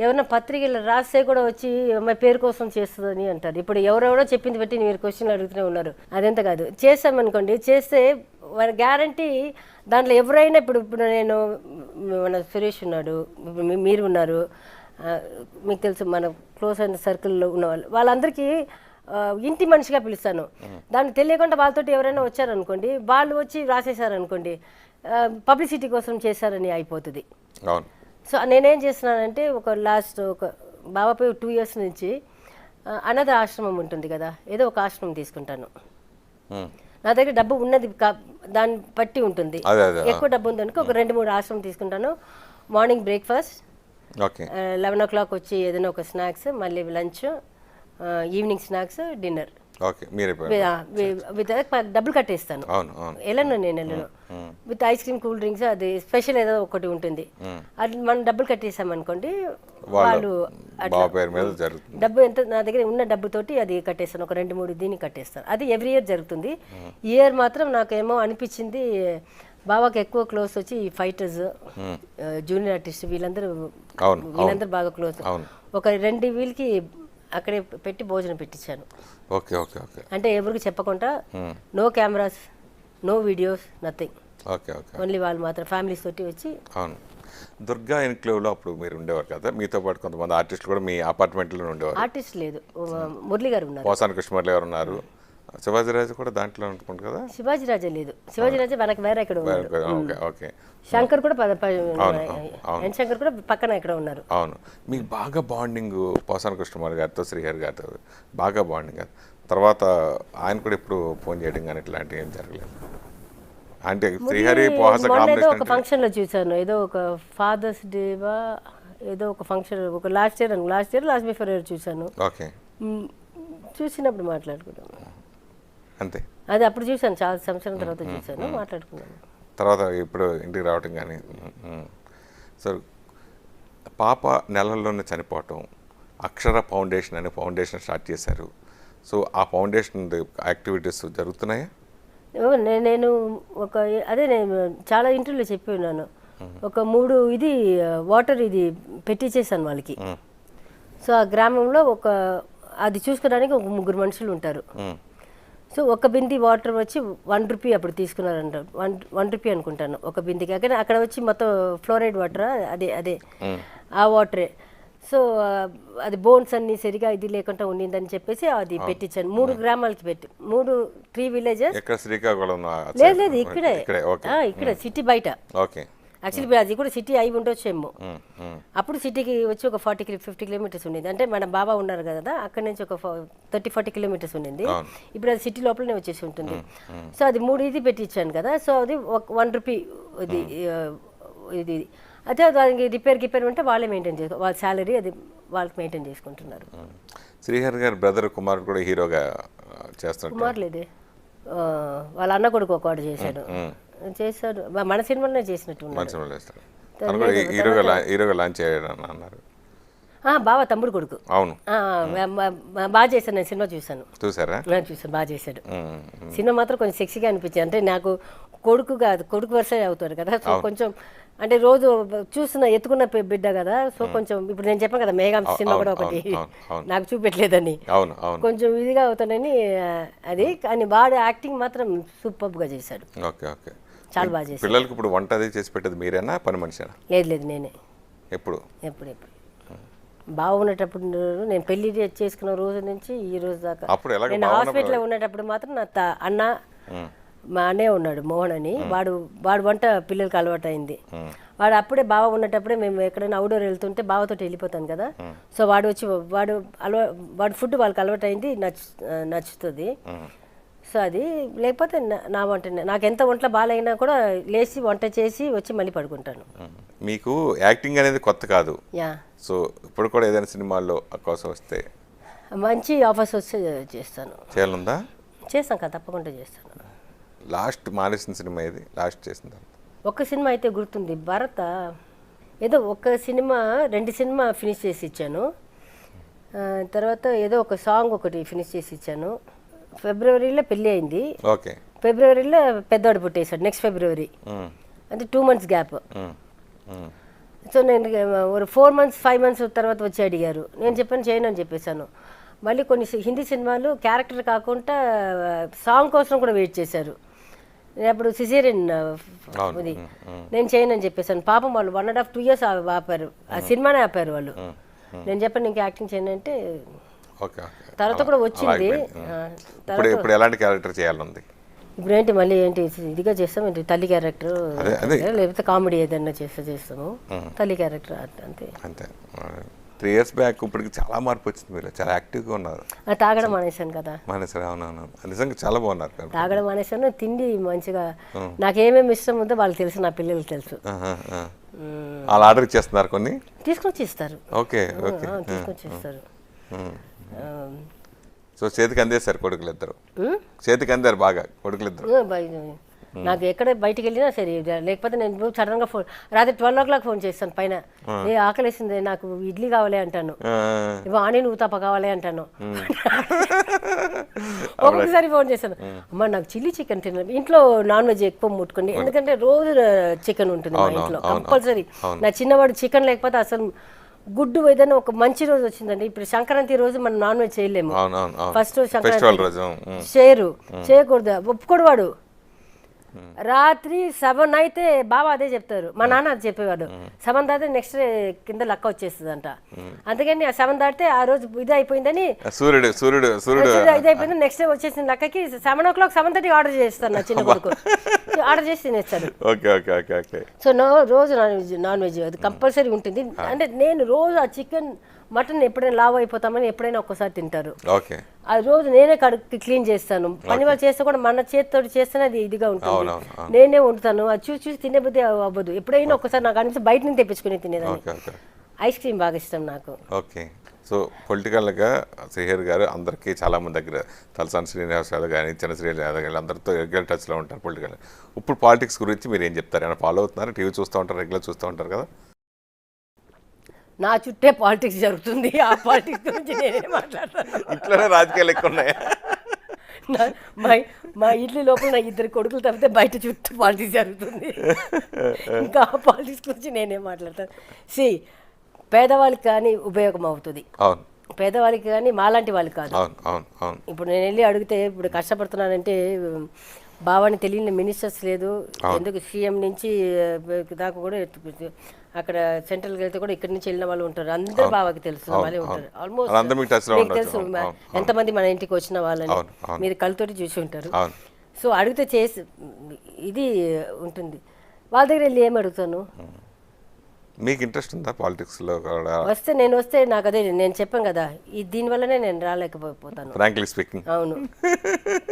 ఎవరైనా పత్రికలు రాస్తే కూడా వచ్చి అమ్మాయి పేరు కోసం చేస్తుందని అంటారు. ఇప్పుడు ఎవరెవరో చెప్పింది బట్టి మీరు క్వశ్చన్లు అడుగుతూనే ఉన్నారు. అదంతా కాదు, చేసామనుకోండి, చేస్తే వాళ్ళ గ్యారంటీ దాంట్లో ఎవరైనా ఇప్పుడు నేను మన సురేష్ ఉన్నాడు, మీరు ఉన్నారు, మీకు తెలుసు మన క్లోజ్ అయిన సర్కిల్లో ఉన్న వాళ్ళందరికీ ఇంటి మనిషిగా పిలుస్తాను. దాన్ని తెలియకుండా వాళ్ళతోటి ఎవరైనా వచ్చారనుకోండి, వాళ్ళు వచ్చి రాసేసారనుకోండి, పబ్లిసిటీ కోసం చేశారని అయిపోతుంది. సో నేనేం చేస్తున్నానంటే ఒక బాబాపై 2 years నుంచి అనాథ ఆశ్రమం ఉంటుంది కదా, ఏదో ఒక ఆశ్రమం తీసుకుంటాను. నా దగ్గర డబ్బు ఉన్నది దాన్ని బట్టి ఉంటుంది. ఎక్కువ డబ్బు ఉందనుకో ఒక 2-3 ఆశ్రమం తీసుకుంటాను. మార్నింగ్ బ్రేక్ఫాస్ట్, 11 o'clock వచ్చి ఏదైనా ఒక స్నాక్స్, మళ్ళీ లంచ్, ఈవినింగ్ స్నాక్స్, డిన్నర్. డబ్బులు కట్టేస్తాను, వెళ్ళను, నేను వెళ్ళను. With ice cream, cool drinks, అది స్పెషల్ ఏదో ఒకటి ఉంటుంది. అది మనం డబ్బులు కట్టేసామనుకోండి, వాళ్ళు డబ్బు ఎంత నా దగ్గర ఉన్న డబ్బుతోటి అది కట్టేస్తాను. ఒక 2-3 దీన్ని కట్టేస్తాను. అది ఎవ్రీ ఇయర్ జరుగుతుంది. ఇయర్ మాత్రం నాకేమో అనిపించింది, బాబాకి ఎక్కువ క్లోజ్ వచ్చి ఈ ఫైటర్స్, జూనియర్ ఆర్టిస్ట్, వీళ్ళందరూ బాగా క్లోజ్. ఒక 2 వీళ్ళకి అక్కడే పెట్టి భోజనం పెట్టించాను. అంటే ఎవరికి చెప్పకుండా, no cameras, no videos, nothing. Only వాళ్ళు మాత్రం ఫ్యామిలీస్ తోటి వచ్చి.
దుర్గా ఎన్క్లేవ్లో అప్పుడు మీరు ఉండేవారు కదా, మీతో పాటు కొంతమంది ఆర్టిస్టులు కూడా మీ అపార్ట్మెంట్లో ఉండేవారు.
ఆర్టిస్ట్ లేదు, మురళి గారు ఉన్నారు,
పోసాని కృష్ణమురళి గారు ఉన్నారు, శివాజీరాజు కూడా దాంట్లో అనుకుంటు కదా.
శివాజీరాజే లేదు, శివాజీరాజే మనకు వేరే ఇక్కడ ఉన్నారు. శంకర్ కూడా ఎన్ శంకర్ కూడా పక్కన ఇక్కడ ఉన్నారు.
అవును, మీకు బాగా బాండింగ్ పోసాని కృష్ణమురళి గారితో, శ్రీహరి గారితో బాగా బాండింగ్. తర్వాత ఆయన కూడా ఇప్పుడు ఫోన్ చేయడం కానీ ఇట్లాంటివి ఏం జరగలేదు. అంటే శ్రీహరి
ఏదో ఒక ఫంక్షన్ లో చూసాను, ఏదో ఒక ఫాదర్స్ డేవా ఏదో ఒక ఫంక్షన్, ఒక లాస్ట్ బిఫోర్ ఇయర్ చూసాను. చూసినప్పుడు మాట్లాడుకున్నాను
అంతే.
అది అప్పుడు చూసాను, చాలా సంవత్సరం తర్వాత చూసాను, మాట్లాడుకున్నాను.
తర్వాత ఇప్పుడు ఇంటికి రావటం కానీ. సో పాప నెలల్లోనే చనిపోవటం, అక్షర ఫౌండేషన్ అనే ఫౌండేషన్ స్టార్ట్ చేశారు. సో ఆ ఫౌండేషన్ యాక్టివిటీస్ జరుగుతున్నాయా?
నేను నేను చాలా ఇంటర్వ్యూలో చెప్పి ఉన్నాను. ఒక 3 ఇది వాటర్ ఇది పెట్టించేసాను వాళ్ళకి. సో ఆ గ్రామంలో అది చూసుకోవడానికి ఒక 3 మనుషులు ఉంటారు. సో ఒక బింది వాటర్ వచ్చి 1 రూపీ అప్పుడు తీసుకున్నారంట, 1 రూపీ అనుకుంటాను ఒక బిందికి. అక్కడ వచ్చి మొత్తం ఫ్లోరైడ్ వాటర్, అదే ఆ వాటరే. సో అది బోన్స్ అన్ని సరిగా ఇది లేకుండా ఉండిందని చెప్పేసి అది పెట్టించాను. 3 గ్రామాలకి పెట్టి, 3 villages. లేదు ఇక్కడ సిటీ బయట. యాక్చువల్లీ అది కూడా సిటీ అయి ఉండొచ్చేమో. అప్పుడు సిటీకి వచ్చి ఒక 40-50 kilometers ఉండేది. అంటే మన బాబా ఉన్నారు కదా, అక్కడ నుంచి ఒక 30-40 kilometers ఉండింది. ఇప్పుడు అది సిటీ లోపలనే వచ్చేసి ఉంటుంది. సో అది 3 ఇది పెట్టించాను కదా. సో అది 1 రూపీ ఇది అదే దానికి రిపేర్ ఉంటే వాళ్ళే మెయింటైన్ చేసుకో, వాళ్ళ శాలరీ అది వాళ్ళకి మెయింటైన్ చేసుకుంటున్నారు.
శ్రీహరి గారి బ్రదర్ కుమార్ కూడా హీరోగా చేస్తారు.
కుమార్ లేదే, వాళ్ళ అన్న కొడుకు ఒకవాడు చేశాడు. మన సినిమాలోనే చేసినట్టు బావ తమ్ముడు కొడుకు.
అవును,
బాగా చేశాను, నేను సినిమా చూసాను, బాగా చేశాడు. సినిమా మాత్రం కొంచెం సెక్సీగా అనిపించింది. అంటే నాకు కొడుకు వరుస అవుతాడు కదా, సో కొంచెం అంటే రోజు చూస్తున్న ఎత్తుకున్న బిడ్డ కదా, సో కొంచెం ఇప్పుడు నేను చెప్పాను కదా మేఘం సినిమా కూడా ఒకటి నాకు చూపెట్టలేదని, కొంచెం ఇదిగా అవుతానని అది. కానీ వాడు యాక్టింగ్ మాత్రం సూపర్గా చేశాడు, చాలా బాగా చేశాడు.
పిల్లలకి ఇప్పుడు వంట అది చేసి పెట్టేది మీరేనా, పని మనిషినా?
లేదు నేనే.
ఎప్పుడు
బాగున్నటప్పుడు, నేను పెళ్లి చేసుకున్న రోజు నుంచి ఈ రోజు దాకా, నేను హాస్పిటల్లో ఉన్నటప్పుడు మాత్రం నా అన్న, మా అన్నయ్య ఉన్నాడు మోహన్ అని, వాడు వంట పిల్లలకి అలవాటు అయింది. వాడు అప్పుడే బావ ఉన్నటప్పుడే మేము ఎక్కడైనా అవుట్డోర్ వెళ్తుంటే బావతో వెళ్ళిపోతాను కదా, సో వాడు వచ్చి వాడు ఫుడ్ వాళ్ళకి అలవాటు అయింది, నచ్చుతుంది. సో అది లేకపోతే నా వంట, నాకు ఎంత వంటలో బాగాలైనా కూడా లేచి వంట చేసి వచ్చి మళ్ళీ పడుకుంటాను.
మీకు యాక్టింగ్ అనేది కొత్త కాదు, సో ఇప్పుడు కూడా ఏదైనా సినిమాల్లో కోసం వస్తే
మంచి ఆఫర్స్ వస్తే చేస్తాను.
చేయాలందా?
చేస్తాను కదా, తప్పకుండా చేస్తాను.
లాస్ట్ మానేసిన సినిమా ఏది? లాస్ట్ చేసింది
ఒక సినిమా అయితే గుర్తుంది, భరత ఏదో ఒక సినిమా, 2 సినిమా ఫినిష్ చేసి ఇచ్చాను. తర్వాత ఏదో ఒక సాంగ్ ఒకటి ఫినిష్ చేసి ఇచ్చాను. ఫిబ్రవరిలో పెళ్ళి అయింది, ఫిబ్రవరిలో పెద్దవాడు పుట్టేశాడు, నెక్స్ట్ ఫిబ్రవరి. అంటే 2 months గ్యాప్. సో నేను ఒక 4 months 5 months తర్వాత వచ్చి అడిగారు. నేను చెప్పాను చేయను అని చెప్పేశాను. మళ్ళీ కొన్ని హిందీ సినిమాలు క్యారెక్టర్ కాకుండా సాంగ్ కోసం కూడా వెయిట్ చేశారు. అప్పుడు సిజేరియన్ ఇది నేను చేయను అని చెప్పేశాను. పాపం వాళ్ళు 1.5 2 years ఆపారు, ఆ సినిమానే ఆపారు వాళ్ళు. నేను చెప్పాను ఇంకా యాక్టింగ్ చేయను అంటే తర్వాత కూడా వచ్చింది.
ఇప్పుడు ఎలాంటి క్యారెక్టర్ చేయాలండి?
ఇప్పుడు ఏంటి మళ్ళీ ఏంటి ఇదిగా చేస్తాం ఏంటి, తల్లి క్యారెక్టర్ లేకపోతే కామెడీ ఏదన్నా చేస్తాము, తల్లి క్యారెక్టర్ అంతే.
అంతే. 3 years బ్యాక్ ఇప్పటికి చాలా మార్పు వచ్చింది, మీరు చాలా యాక్టివ్గా ఉన్నారు.
తాగడం మానేశాను కదా.
మానేసారు? అవునవును, నిజంగా చాలా బాగున్నారు.
తాగడం మానేశాను, తిండి మంచిగా నాకేమేమి ఇష్టం ఉందో వాళ్ళకి తెలుసు, నా పిల్లలకి తెలుసు.
వాళ్ళు ఆర్డర్ చేస్తున్నారు, కొన్ని
తీసుకొచ్చి ఇస్తారు.
ఓకే
తీసుకొచ్చి ఇస్తారు.
సో చేతికి అందేశారు కొడుకులు ఇద్దరు, చేతికి అందారు బాగా కొడుకులు ఇద్దరు.
నాకు ఎక్కడ బయటికి వెళ్ళినా సరే, లేకపోతే నేను సడన్గా ఫోన్ రాత్రి 12 o'clock ఫోన్ చేస్తాను పైన, ఏ ఆకలేసింది నాకు ఇడ్లీ కావాలి అంటాను, ఇవో ఆనియన్ ఊతప్ప కావాలి అంటాను. ఒక్కొక్కసారి ఫోన్ చేస్తాను, అమ్మ నాకు చిల్లీ చికెన్ తినాలి. ఇంట్లో నాన్ వెజ్ ఎక్కువ ముట్టుకోండి, ఎందుకంటే రోజు చికెన్ ఉంటుంది మా ఇంట్లో కంపల్సరీ. నా చిన్నవాడు చికెన్ లేకపోతే అసలు గుడ్డు ఏదైనా ఒక మంచి రోజు వచ్చిందండి. ఇప్పుడు సంక్రాంతి రోజు మనం నాన్ వెజ్ చేయలేము, ఫస్ట్ సంక్రాంతి చేయకూడదు, ఒప్పుకోడు వాడు. రాత్రి 7 అయితే బాబా అదే చెప్తారు, మా నాన్న అది చెప్పేవాడు, 7 దాటితే నెక్స్ట్ డే కింద లక్క వచ్చేస్తుంది అంట. అందుకని ఆ 7 దాటితే ఆ రోజు ఇది అయిపోయిందని,
సూర్యుడు
ఇది అయిపోయింది నెక్స్ట్ డే వచ్చేసిన లక్కకి 7 o'clock 7:30 ఆర్డర్ చేస్తాను నా చిన్న కొడుకు, ఆర్డర్ చేసి తినేస్తాడు. సో రోజు నాన్ వెజ్ అది కంపల్సరీ ఉంటుంది. అంటే నేను రోజు ఆ చికెన్ మటన్ ఎప్పుడైనా లావ్ అయిపోతామని ఎప్పుడైనా ఒక్కసారి తింటారు. ఆ రోజు నేనే కడుక్కి క్లీన్ చేస్తాను. పని వాళ్ళు చేస్తే కూడా మన చేతితో చేస్తేనే అది ఇదిగా ఉంటుంది. నేనే వండుతాను, అది చూసి తినే బుద్ధి అవ్వదు. ఎప్పుడైనా ఒక్కసారి నాకు అనిపిస్తే బయట నుంచి తెప్పించుకుని తినేదాన్ని. ఐస్ క్రీమ్ బాగా ఇష్టం నాకు.
ఓకే. సో పొలిటికల్గా శ్రీహరి గారు అందరికీ చాలామంది దగ్గర తలసాని శ్రీనివాస్ యాదవ్ కానీ చిన్న శ్రీహరి యాదవ్ కానీ అందరితో రెగ్యులర్ టచ్లో ఉంటారు పొలిటికల్. ఇప్పుడు పాలిటిక్స్ గురించి మీరు ఏం చెప్తారు? ఏమైనా ఫాలో అవుతున్నారు? టీవీ చూస్తూ ఉంటారు, రెగ్యులర్ చూస్తూ ఉంటారు కదా.
నా చుట్టే పాలిటిక్స్ జరుగుతుంది, ఆ పాలిటిక్స్ గురించి నేనే మాట్లాడతాను.
ఇట్లనే రాజకీయాలు ఎక్కువ ఉన్నాయి.
మా ఇంటి లోపల నా 2 కొడుకులు తప్పితే బయట చుట్టూ పాలిటిక్స్ జరుగుతుంది. ఇంకా ఆ పాలిటిక్స్ గురించి నేనే మాట్లాడతాను. పేదవాళ్ళకి కానీ ఉపయోగం అవుతుంది, పేదవాళ్ళకి కానీ మాలాంటి వాళ్ళకి కాదు. ఇప్పుడు నేను వెళ్ళి అడిగితే, ఇప్పుడు కష్టపడుతున్నానంటే బావాని తెలియని మినిస్టర్స్ లేదు, ఎందుకు సీఎం నుంచి దాకా కూడా అక్కడ సెంట్రల్కి వెళ్తే కూడా ఇక్కడి నుంచి వెళ్ళిన వాళ్ళు ఉంటారు, అందరూ బావాకి తెలుసు వాళ్ళే ఉంటారు. ఆల్మోస్ట్ మీకు తెలుసు ఎంతమంది మన ఇంటికి వచ్చిన వాళ్ళని మీరు కళ్ళతోటి చూసి ఉంటారు. సో అడిగితే చేసి ఇది ఉంటుంది. వాళ్ళ దగ్గర వెళ్ళి ఏమి అడుగుతాను?
మీకు ఇంట్రెస్ట్ ఉందా పాలిటిక్స్లో?
వస్తే నాకు అదే నేను చెప్పాను కదా, దీనివల్లనే నేను రాలేకపోతాను
ఫ్రాంక్లీ స్పీకింగ్.
అవును,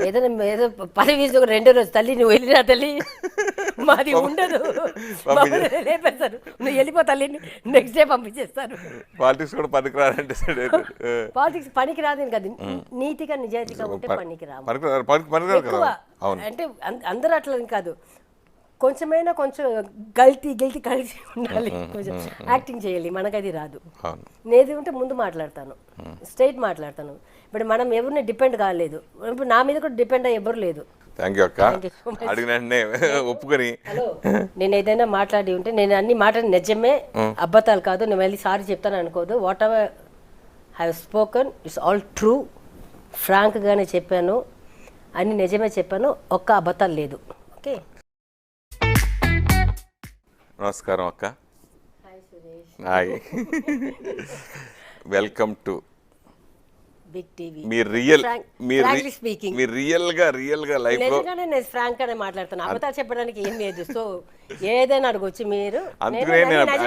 ఏదో పదవి 2 రోజు తల్లి నువ్వు వెళ్ళినా తల్లి మాది ఉండదు, లేపేస్తారు, నువ్వు వెళ్ళిపో తల్లిని, నెక్స్ట్ డే పంపించేస్తారు.
పాలిటిక్స్ కూడా పనికిరాదంటే
పాలిటిక్స్ పనికిరాదని కాదు, నీతిగా నిజాయితీగా ఉంటే పనికిరాదు. అంటే అందరూ అట్లా కాదు, కొంచెమైనా కొంచెం గల్తీ కలిసి ఉండాలి, కొంచెం యాక్టింగ్ చేయాలి, మనకు అది రాదు. నేది ఉంటే ముందు మాట్లాడతాను, స్ట్రైట్ మాట్లాడతాను. ఇప్పుడు మనం ఎవరిని డిపెండ్ కాలేదు, ఇప్పుడు నా మీద కూడా డిపెండ్ అయ్యి ఎవరు లేదు.
ఒప్పుకొని
నేను ఏదైనా మాట్లాడి ఉంటే, నేను అన్ని మాట్లాడి నిజమే, అబద్ధాలు కాదు, నేను వెళ్ళి సారీ చెప్తాను అనుకోదు. Whatever have spoken it's all true, ఫ్రాంక్గానే చెప్పాను, అన్ని నిజమే చెప్పాను, ఒక్క అబద్ధాలు లేదు. ఓకే.
నమస్కారం అక్క. Hi, welcome to
big TV.
మీరు రియల్గా లైఫ్ లో
నేను ఫ్రాంక్ గానే మాట్లాడుతాను, అబద్ధాలు చెప్పడానికి ఏం లేదు. సో ఏదైనా అడగొచ్చు మీరు.
అందుకనే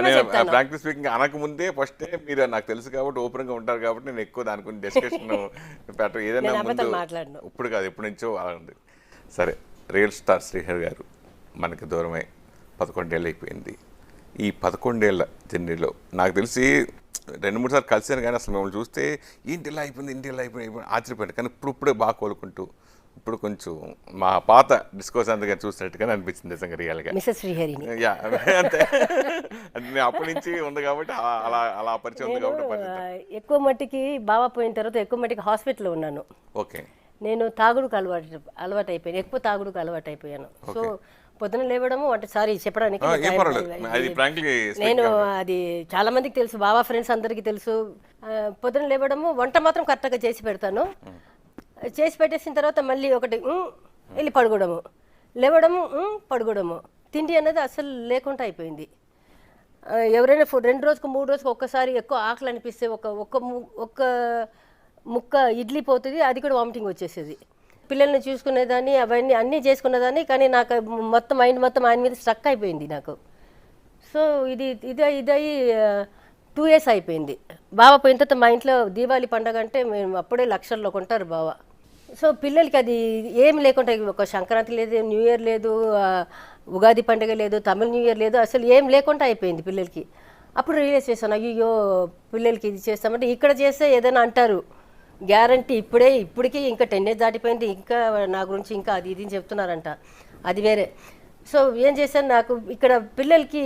నేను ఫ్రాంక్లీ స్పీకింగ్ అనకముందే ఫస్ట్ మీరు నాకు తెలుసు కాబట్టి ఓపెన్ గా ఉంటారు కాబట్టి నేను ఎక్కువ దాని గురించి డిస్కషన్ పెట్ట ఏదైనా
మాట్లాడను.
ఇప్పుడు కాదు, ఎప్పటి నుంచో ఉంది. సరే, రియల్ స్టార్ శ్రీహరి గారు మనకి దూరమై 11 ఏళ్ళు అయిపోయింది. ఈ 11 ఏళ్ళ జర్నీలో నాకు తెలిసి 2-3 సార్లు కలిసాను, కానీ అసలు మిమ్మల్ని చూస్తే ఏంటి ఇలా అయిపోయింది ఆశ్చర్యపోయాను. కానీ ఇప్పుడే బాగా కోలుకుంటూ, ఇప్పుడు కొంచెం మా పాత డిస్కోస్ అందుగా చూసినట్టుగానే అనిపించింది నిజంగా రియల్గా. యా, అంతే. అంటే అప్పటి నుంచి ఉంది కాబట్టి అలా పరిచయం ఉంది కాబట్టి.
ఎక్కువ మట్టికి బాబా పోయిన తర్వాత ఎక్కువ మట్టికి హాస్పిటల్లో ఉన్నాను.
ఓకే.
నేను తాగుడుకు అలవాటు అయిపోయాను, ఎక్కువ తాగుడుకు అలవాటు అయిపోయాను. సో పొద్దున లేవడము అంటే సారీ చెప్పడానికి
ఏం పర్వాలేదు, అది frankly
నేను అది చాలా మందికి తెలుసు, బాబా ఫ్రెండ్స్ అందరికీ తెలుసు. పొద్దున లేవడము వంట మాత్రం కరెక్ట్గా చేసి పెడతాను. చేసి పెట్టేసిన తర్వాత మళ్ళీ ఒకటి వెళ్ళి పడుకోవడము, లేవడము పడుకోవడము, తిండి అనేది అసలు లేకుండా అయిపోయింది. ఎవరైనా 2 రోజుకు 3 రోజుకు ఒక్కసారి ఎక్కువ ఆకలి అనిపిస్తే ఒక్క ముక్క ఇడ్లీ పోతుంది, అది కూడా వామిటింగ్ వచ్చేసేది. పిల్లల్ని చూసుకునేదాన్ని, అవన్నీ అన్నీ చేసుకునేదాన్ని, కానీ నాకు మైండ్ మొత్తం ఆయన మీద స్ట్రక్ అయిపోయింది నాకు. సో ఇదయ్యి 2 years అయిపోయింది. బావ పోయిన తర్వాత మా ఇంట్లో దీపావళి పండగ అంటే మేము అప్పుడే లక్షల్లో కొంటారు బావ. సో పిల్లలకి అది ఏం లేకుండా, ఒక సంక్రాంతి లేదు, న్యూ ఇయర్ లేదు, ఉగాది పండుగ లేదు, తమిళ న్యూ ఇయర్ లేదు, అసలు ఏం లేకుండా అయిపోయింది పిల్లలకి. అప్పుడు రియలైజ్ చేశాను, అయ్యో పిల్లలకి ఇది చేస్తామంటే ఇక్కడ చేస్తే ఏదైనా అంటారు, గ్యారంటీ ఇప్పటికీ ఇంకా 10 years దాటిపోయింది, ఇంకా నా గురించి ఇంకా అది ఇది చెప్తున్నారంట, అది వేరే. సో ఏం చేశాను, నాకు ఇక్కడ పిల్లలకి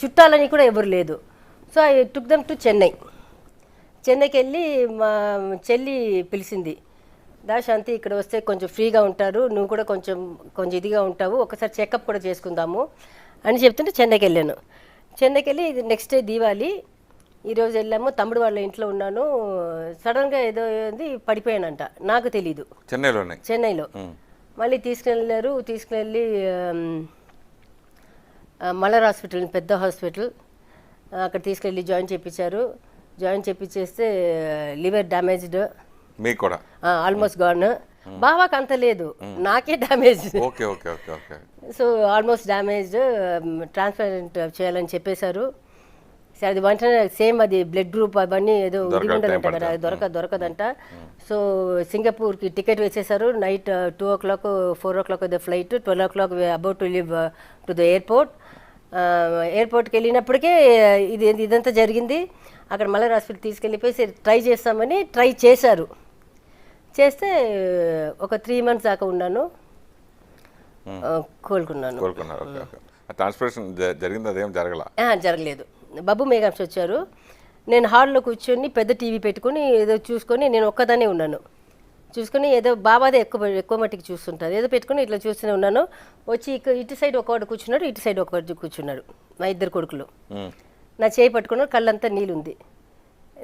చుట్టాలని కూడా ఎవరు లేదు. So I took them to చెన్నైకి వెళ్ళి మా చెల్లి పిలిచింది, శాంతి ఇక్కడ వస్తే కొంచెం ఫ్రీగా ఉంటారు, నువ్వు కూడా కొంచెం ఇదిగా ఉంటావు, ఒకసారి చెకప్ కూడా చేసుకుందాము అని చెప్తుంటే చెన్నైకి వెళ్ళాను. చెన్నైకి వెళ్ళి ఇది నెక్స్ట్ డే దీవాలి, ఈరోజు వెళ్ళాము, తమ్ముడు వాళ్ళ ఇంట్లో ఉన్నాను, సడన్గా ఏదో పడిపోయానంట, నాకు తెలీదు. చెన్నైలో మళ్ళీ తీసుకువెళ్ళి మలర్ హాస్పిటల్, పెద్ద హాస్పిటల్, అక్కడ తీసుకెళ్ళి జాయిన్ చేపిచ్చేస్తే లివర్ డ్యామేజ్డ్,
మీకు కూడా
ఆల్మోస్ట్ గాన్. బావాకి అంత లేదు, నాకే damage. So almost damaged, transplant చేయాలని చెప్పేశారు. సరే అది వెంటనే సేమ్ అది బ్లడ్ గ్రూప్ అవన్నీ ఏదో ఇది ఉండదంట కదా, దొరకదంట. సో సింగపూర్కి టికెట్ వేసేసారు, night 2 o'clock 4 o'clock the flight, 12 o'clock about to live to the ఎయిర్పోర్ట్కి వెళ్ళినప్పటికే ఇదంతా జరిగింది. అక్కడ మలర్ హాస్పిటల్ తీసుకెళ్ళిపోయి ట్రై చేశారు. చేస్తే ఒక 3 months దాకా ఉన్నాను, కోలుకున్నాను.
ట్రాన్స్ప్లాంటేషన్ జరిగింది, అదేం
జరగలేదు. బాబు మేఘాంశ వచ్చారు, నేను హాల్లో కూర్చొని పెద్ద టీవీ పెట్టుకుని ఏదో చూసుకొని, నేను ఒక్కదానే ఉన్నాను, చూసుకొని ఏదో బాబాదే ఎక్కువ మట్టికి చూస్తుంటారు, ఏదో పెట్టుకుని ఇట్లా చూస్తూనే ఉన్నాను. వచ్చి ఇటు సైడ్ ఒకవాడు కూర్చున్నాడు, ఇటు సైడ్ ఒకవాడు కూర్చున్నాడు, మా 2 కొడుకులు. నా చేయి పట్టుకున్నాడు, కళ్ళంతా నీళ్ళుంది,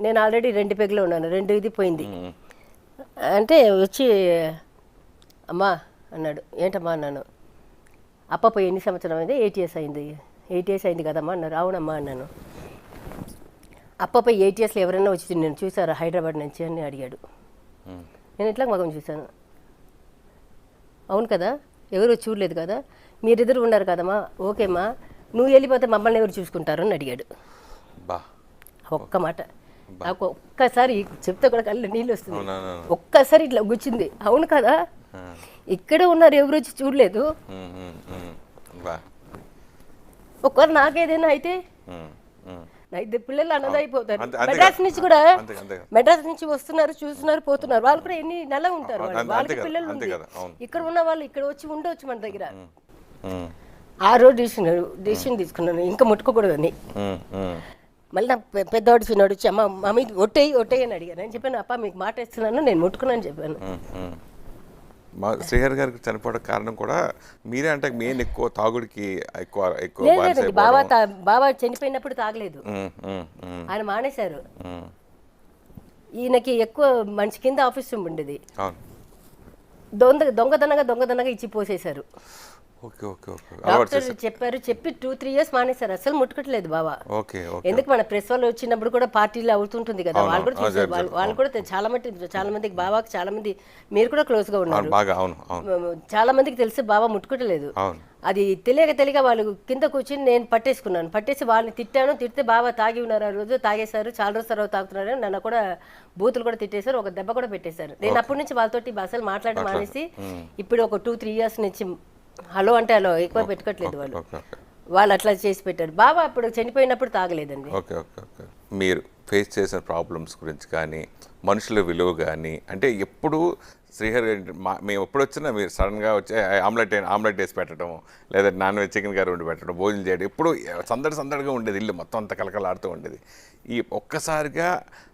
నేను ఆల్రెడీ 2 పెగ్లో ఉన్నాను, 2 ఇది పోయింది. అంటే వచ్చి అమ్మా అన్నాడు. ఏంటమ్మా అన్నాను. అప్ప ఎన్ని సంవత్సరం అయింది? 8 years అయింది. 8 years అయింది కదమ్మా అన్నారు. అవునమ్మా అన్నాను. అప్పపై 8 yearsలో ఎవరైనా వచ్చి నేను చూసారా హైదరాబాద్ నుంచి అని అడిగాడు. నేను ఇట్లా మగం చూశాను. అవును కదా, ఎవరు చూడలేదు కదా, మీరిద్దరు ఉన్నారు కదమ్మా, ఓకేమ్మా, నువ్వు వెళ్ళిపోతే మమ్మల్ని ఎవరు చూసుకుంటారు అని అడిగాడు. ఒక్క మాట నాకు ఒక్కసారి చెప్తే కూడా కళ్ళు నీళ్ళు వస్తుంది. ఒక్కసారి ఇట్లా గుచ్చింది. అవును కదా, ఇక్కడే ఉన్నారు, ఎవరు వచ్చి చూడలేదు. ఒక్కరు నాకేదైనా అయితే నా 2 పిల్లలు అన్నది అయిపోతారు. మెడ్రాస్ నుంచి వస్తున్నారు, చూస్తున్నారు, పోతున్నారు. వాళ్ళు కూడా ఎన్ని నెల ఉంటారు, వాళ్ళకి పిల్లలు ఉంది. ఇక్కడ ఉన్న వాళ్ళు ఇక్కడ వచ్చి ఉండవచ్చు మన దగ్గర. ఆ రోజు డిసిషన్ తీసుకున్నాను, ఇంకా ముట్టుకోకూడదని. మళ్ళీ నా పెద్దవాడు చిన్నవాడు వచ్చి అమ్మ మమ్మీ ఒట్టేయి అని అడిగాను. నేను చెప్పాను, అప్ప మీకు మాట ఇస్తున్నాను, నేను ముట్టుకున్నాను చెప్పాను.
మా శ్రీహరి గారికి చనిపోవడం కారణం కూడా మీరే, అంటే మెయిన్ ఎక్కువ తాగుడికి ఎక్కువ
బాబా చనిపోయినప్పుడు తాగలేదు, ఆయన మానేశారు. ఈయనకి ఎక్కువ మంచి కింద ఆఫీస్ రూమ్ ఉండేది, దొంగదనగా ఇచ్చి పోసేశారు. డాక్టర్ చెప్పారు, చెప్పి 2-3 years మానేశారు, అసలు ముట్టుకోవట్లేదు బాబా. ఎందుకు మన ప్రెస్ వాళ్ళు వచ్చినప్పుడు కూడా పార్టీలు అవుతుంటుంది కదా, వాళ్ళు కూడా చూసారు. వాళ్ళు కూడా చాలా మందికి బాబాకి, చాలా మంది మీరు కూడా క్లోజ్ గా ఉన్నారు, చాలా మందికి తెలిసి బాబా ముట్టుకోవట్లేదు. అది తెలియక వాళ్ళు కింద కూర్చుని నేను పట్టేసి వాళ్ళని తిడితే బాబా తాగి ఉన్నారు, ఆ రోజు తాగేశారు, చాలా రోజు తర్వాత తాగుతున్నారు, నన్ను కూడా బూతులు కూడా తిట్టేశారు, ఒక దెబ్బ కూడా పెట్టేశారు. నేను అప్పటి నుంచి వాళ్ళతోటి అసలు మాట్లాడడం మానేసి ఇప్పుడు ఒక 2-3 years నుంచి హలో అంటే హలో ఎక్కువ పెట్టుకోవట్లేదు. వాళ్ళు అట్లా చేసి పెట్టారు. బాబా అప్పుడు చనిపోయినప్పుడు తాగలేదండి.
మీరు ఫేస్ చేసిన ప్రాబ్లమ్స్ గురించి కానీ, మనుషుల విలువ కానీ, అంటే ఎప్పుడు శ్రీహరి గారు మేము ఎప్పుడు వచ్చినా మీరు సడన్గా వచ్చి ఆమ్లెట్ వేసి పెట్టడం లేదా నాన్ వెజ్ చికెన్ కర్రీ వండి పెట్టడం భోజనం చేయడం ఎప్పుడు సందడిగా ఉండేది, ఇల్లు మొత్తం అంత కలకలాడుతూ ఉండేది. ఈ ఒక్కసారిగా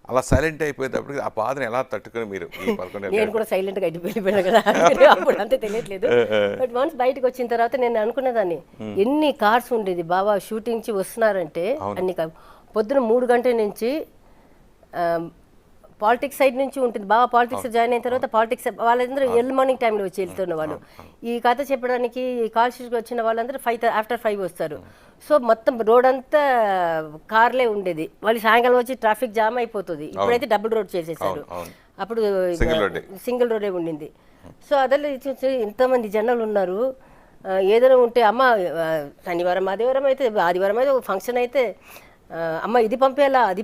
అలా సైలెంట్ అయిపోయేటప్పుడు ఆ బాధను ఎలా తట్టుకుని మీరు ఈ 11
నేను కూడా సైలెంట్గా అడ్డు వెళ్ళిపోయాను కదా, అప్పుడు అంతే తెలియట్లేదు. బట్ వన్స్ బయటకు వచ్చిన తర్వాత నేను అనుకునేదాన్ని ఎన్ని కార్స్ ఉండేది బాబా షూటింగ్ నుంచి వస్తున్నారంటే అన్ని పొద్దున 3 గంటల నుంచి పాలిటిక్స్ సైడ్ నుంచి ఉంటుంది. బాగా పాలిటిక్స్ జాయిన్ అయిన తర్వాత పాలిటిక్స్ వాళ్ళందరూ ఎర్లీ మార్నింగ్ టైంలో వచ్చి వెళ్తున్న వాళ్ళు. ఈ కథ చెప్పడానికి కాల్ షీట్కి వచ్చిన వాళ్ళందరూ ఆఫ్టర్ 5 వస్తారు. సో మొత్తం రోడ్ అంతా కార్లే ఉండేది. వాళ్ళు సాయంకాలం వచ్చి ట్రాఫిక్ జామ్ అయిపోతుంది. ఇప్పుడైతే డబుల్ రోడ్ చేసేసారు, అప్పుడు సింగిల్ రోడే ఉండింది. సో అదల్లో ఇంతమంది జనాలు ఉన్నారు. ఏదైనా ఉంటే అమ్మ శనివారం ఆదివారం అయితే ఒక ఫంక్షన్ అయితే అమ్మ ఇది పంపేయాలా అది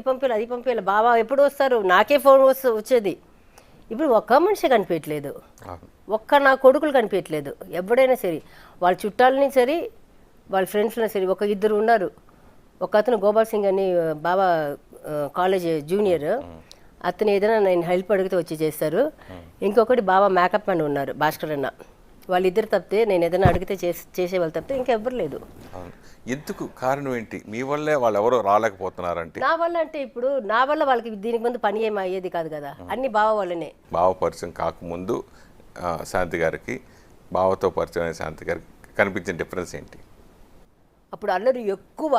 పంపేయాలా బాబా ఎప్పుడు వస్తారు నాకే ఫోన్ వచ్చేది. ఇప్పుడు ఒక్క మనిషి కనిపించట్లేదు, నా కొడుకులు కనిపించట్లేదు. ఎవడైనా సరే వాళ్ళ చుట్టాలని సరే వాళ్ళ ఫ్రెండ్స్లో సరే 2 ఉన్నారు. ఒక అతను గోపాల్ సింగ్ అని బాబా కాలేజ్ జూనియర్, అతను ఏదైనా నేను హెల్ప్ అడిగితే వచ్చి చేస్తారు. ఇంకొకటి బాబా మేకప్ మ్యాన్ ఉన్నారు భాస్కర్ అన్న. వాళ్ళిద్దరు తప్పితే నేను ఏదైనా అడిగితే చేసేవాళ్ళు తప్పితే ఇంకెవ్వరు లేదు.
ఎందుకు కారణం ఏంటి? మీ వల్లే వాళ్ళు ఎవరో రాలేకపోతున్నారంటే?
నా వల్ల అంటే ఇప్పుడు నా వల్ల వాళ్ళకి దీనికి ముందు పని ఏమి అయ్యేది కాదు కదా, అన్ని బావ వల్లనే.
బావ పరిచయం కాకముందు శాంతి గారికి బావతో పరిచయం అయిన శాంతి గారికి కనిపించిన డిఫరెన్స్ ఏంటి?
అప్పుడు అల్లరి ఎక్కువ,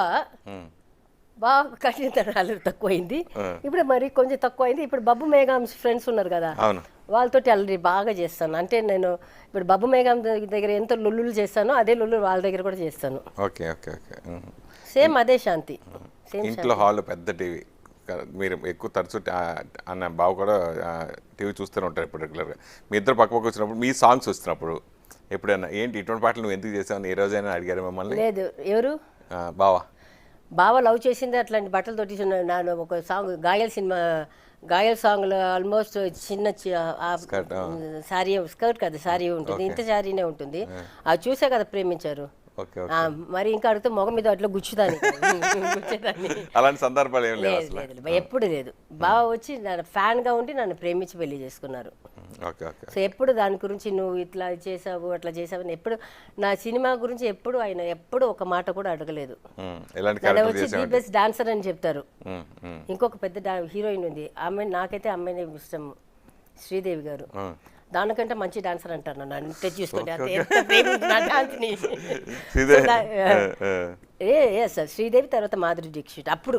బాగా కఠినతనం అల్లరి తక్కువైంది. ఇప్పుడు మరి కొంచెం తక్కువైంది. ఇప్పుడు బబ్బు మేఘాం ఫ్రెండ్స్ ఉన్నారు కదా, వాళ్ళతోటి అల్లరి బాగా చేస్తాను. అంటే నేను ఇప్పుడు బబ్బు మేఘాం దగ్గర ఎంత లొల్లులు చేస్తానో అదే లొల్లు వాళ్ళ దగ్గర కూడా చేస్తాను.
Okay okay okay.
సేమ్ అదే శాంతి.
ఇంట్లో హాల్ పెద్ద టీవీ, మీరు ఎక్కువ తరచు అన్న బావ కూడా టీవీ చూస్తూనే ఉంటారు ఇప్పుడు రెగ్యులర్గా. మీ ఇద్దరు పక్క వచ్చినప్పుడు మీ సాంగ్స్ వస్తున్నప్పుడు ఎప్పుడైనా ఏంటి ఇటువంటి పాటలు నువ్వు ఎందుకు చేసావు ఏ రోజైనా అడిగారు మిమ్మల్ని?
లేదు. ఎవరు? బావ లవ్ చేసింది అట్లాంటి బట్టలతోటి. నేను ఒక సాంగ్ గాయల్ సాంగ్లో ఆల్మోస్ట్ చిన్న సారీ, స్కర్ట్ కదా సారీ ఉంటుంది, ఇంత సారీనే ఉంటుంది. అది చూసే కదా ప్రేమించారు. మరి ఇంకా అడిగితే మొగం మీద అట్లా గుచ్చేదాన్ని.
అలాంటి సందర్భాలు ఏం లేవు?
ఎప్పుడు లేదు. బావ వచ్చి నన్ను ఫ్యాన్గా ఉండి నన్ను ప్రేమించి పెళ్లి చేసుకున్నారు. సో ఎప్పుడు దాని గురించి నువ్వు ఇట్లా చేసావు అట్లా చేసావు అని ఎప్పుడు నా సినిమా గురించి ఎప్పుడు ఆయన ఎప్పుడు ఒక మాట కూడా అడగలేదు. వచ్చి ది బెస్ట్ డాన్సర్ అని చెప్తారు. ఇంకొక పెద్ద హీరోయిన్ ఉంది, ఆమె నాకైతే అమ్మాయిని ఇష్టం, శ్రీదేవి గారు. దానికంటే మంచి డాన్సర్ అంటారు నన్ను. అంటే చూసుకోండి సార్, శ్రీదేవి తర్వాత మాధురి దీక్షిత్. అప్పుడు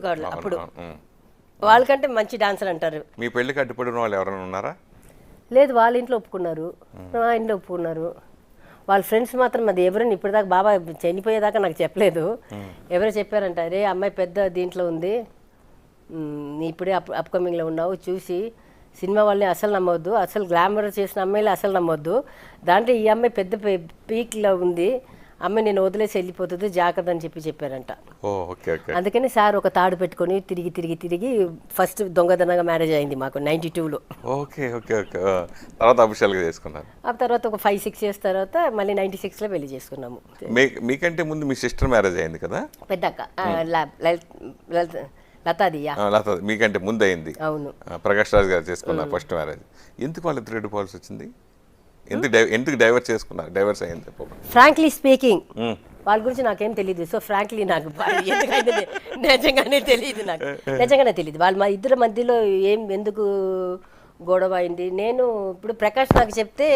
వాళ్ళకంటే మంచి డాన్సర్ అంటారు.
మీ పెళ్లికి అడ్డుపడిన వాళ్ళు ఎవరైనా ఉన్నారా?
లేదు, వాళ్ళ ఇంట్లో ఒప్పుకున్నారు, మా ఇంట్లో ఒప్పుకున్నారు. వాళ్ళ ఫ్రెండ్స్ మాత్రం అది ఎవరైనా ఇప్పటిదాకా బాబా చనిపోయేదాకా నాకు చెప్పలేదు. ఎవరో చెప్పారంట, అరే అమ్మాయి పెద్ద దీంట్లో ఉంది, ఇప్పుడే అప్కమింగ్లో ఉన్నావు, చూసి సినిమా వాళ్ళని అసలు నమ్మొద్దు, అసలు గ్లామర్ చేసిన అమ్మాయిలు అసలు నమ్మొద్దు, దాంట్లో ఈ అమ్మాయి పెద్ద పీక్లో ఉంది, అమ్మాయి నేను వదిలేసి వెళ్ళిపోతుంది జాగ్రత్త అని చెప్పారంట. అందుకని సార్ ఒక తాడు పెట్టుకొని తిరిగి ఫస్ట్ దొంగతనంగా మ్యారేజ్ అయింది మాకు 92లో. ఆ తర్వాత ఒక 5-6 years తర్వాత మళ్ళీ 96లో పెళ్లి చేసుకున్నాము.
మీకంటే ముందు మీ సిస్టర్ మ్యారేజ్ అయింది కదా,
పెద్దక్క లతాదియా.
మీకంటే ముందు అయింది.
అవును,
ప్రకాష్ రాజ్ గారు చేసుకున్నారు ఫస్ట్ మ్యారేజ్. ఎందుకు వాళ్ళిద్దరు ఎడిపోవాల్సి వచ్చింది? ఎందుకు డైవర్స్ చేసుకున్నారు? డైవర్స్ అయింది?
ఫ్రాంక్లీ స్పీకింగ్ వాళ్ళ గురించి నాకేం తెలియదు. సో ఫ్రాంక్లీ నాకు నిజంగానే తెలియదు వాళ్ళ మా ఇద్దరి మధ్యలో ఎందుకు గొడవ అయింది. నేను ఇప్పుడు ప్రకాష్ నాకు చెప్తే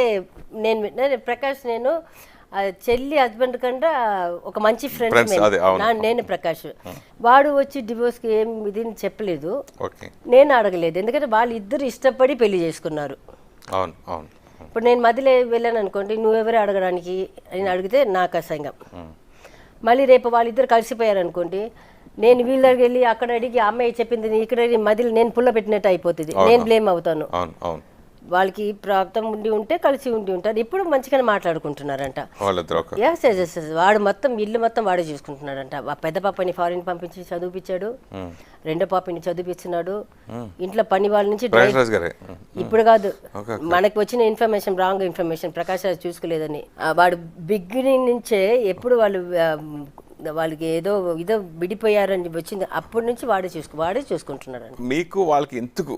నేను చెల్లి హస్బెండ్ కంటే ఒక మంచి ఫ్రెండ్స్ నేను ప్రకాష్. వాడు వచ్చి డివోర్స్కి ఏం ఇది చెప్పలేదు, నేను అడగలేదు. ఎందుకంటే వాళ్ళు ఇద్దరు ఇష్టపడి పెళ్లి చేసుకున్నారు. ఇప్పుడు నేను మధ్యలో వెళ్ళాను అనుకోండి, నువ్వెవరే అడగడానికి అని అడిగితే నాకు అసహ్యం. మళ్ళీ రేపు వాళ్ళిద్దరు కలిసిపోయారు అనుకోండి, నేను వీళ్ళ దగ్గర వెళ్ళి అక్కడ అడిగి అమ్మాయి చెప్పింది ఇక్కడ మధ్యలో నేను పుల్ల పెట్టినట్టు అయిపోతుంది, నేను బ్లేమ్ అవుతాను. వాళ్ళకి ప్రాప్తం ఉండి ఉంటే కలిసి ఉండి ఉంటారు. ఇప్పుడు మంచిగానే మాట్లాడుకుంటున్నారంట. వాడు మొత్తం ఇల్లు మొత్తం వాడే చూసుకుంటున్నాడంట. పెద్ద పాపని ఫారిన్ పంపించి చదివిపించాడు, రెండో పాపని చదివిస్తున్నాడు. ఇంట్లో పని వాళ్ళ నుంచి ఇప్పుడు కాదు, మనకి వచ్చిన information wrong information Prakash Raj చూసుకోలేదని. వాడు బిగినింగ్ నుంచే ఎప్పుడు వాళ్ళకి ఏదో విడిపోయారని వచ్చింది అప్పటి నుంచి వాడే చూసుకుంటున్నాడు.
మీకు వాళ్ళకి ఎందుకు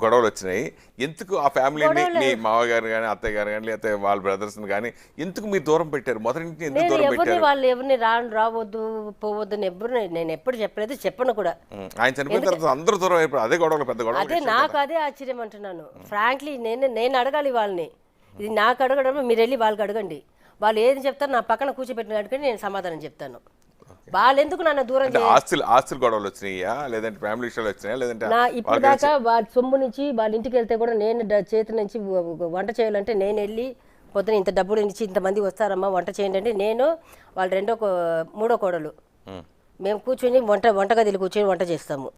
గొడవలు వచ్చినాయి, ఎందుకు ఆ ఫ్యామిలీని మీ మామగారు కానీ అత్తయ్య గారు కానీ లేకపోతే వాళ్ళ బ్రదర్స్ని కానీ ఎందుకు మీరు దూరం పెట్టారు? మొదటి నుంచి ఎందుకు
నేను
దూరం
ఎవరిని
పెట్టారు?
వాళ్ళు ఎవరిని రావద్దు పోవద్దు అని నేను ఎప్పుడు చెప్పలేదు, చెప్పను కూడా.
ఆయన చనిపోయిన తర్వాత అందరూ దూరం అయిపోయారు, అదే గొడవలు, పెద్ద గొడవ.
అదే నాకు అదే ఆశ్చర్యం అంటున్నాను. ఫ్రాంక్లీ నేను అడగాలి వాళ్ళని, ఇది నాకు అడగడం, మీరు వెళ్ళి వాళ్ళకి అడగండి. వాళ్ళు ఏది చెప్తారు నా పక్కన కూర్చోబెట్టిన అడిగి నేను సమాధానం చెప్తాను. వాళ్ళు ఎందుకు నన్ను దూరం
ఆస్తులు గొడవలు వచ్చినాయా, లేదంటే ఫ్యామిలీ విషయాలు వచ్చినాయా, లేదంటే
ఇప్పుడు దాకా వాళ్ళ సొమ్ము నుంచి వాళ్ళ ఇంటికి వెళ్తే కూడా నేను చేతి నుంచి వంట చేయాలంటే నేను వెళ్ళి పొద్దున ఇంత డబ్బులు ఇచ్చి ఇంతమంది వస్తారమ్మా వంట చేయండి అంటే నేను వాళ్ళ మూడో కోడలు మేము కూర్చొని వంటగదిలో కూర్చొని వంట చేస్తాము.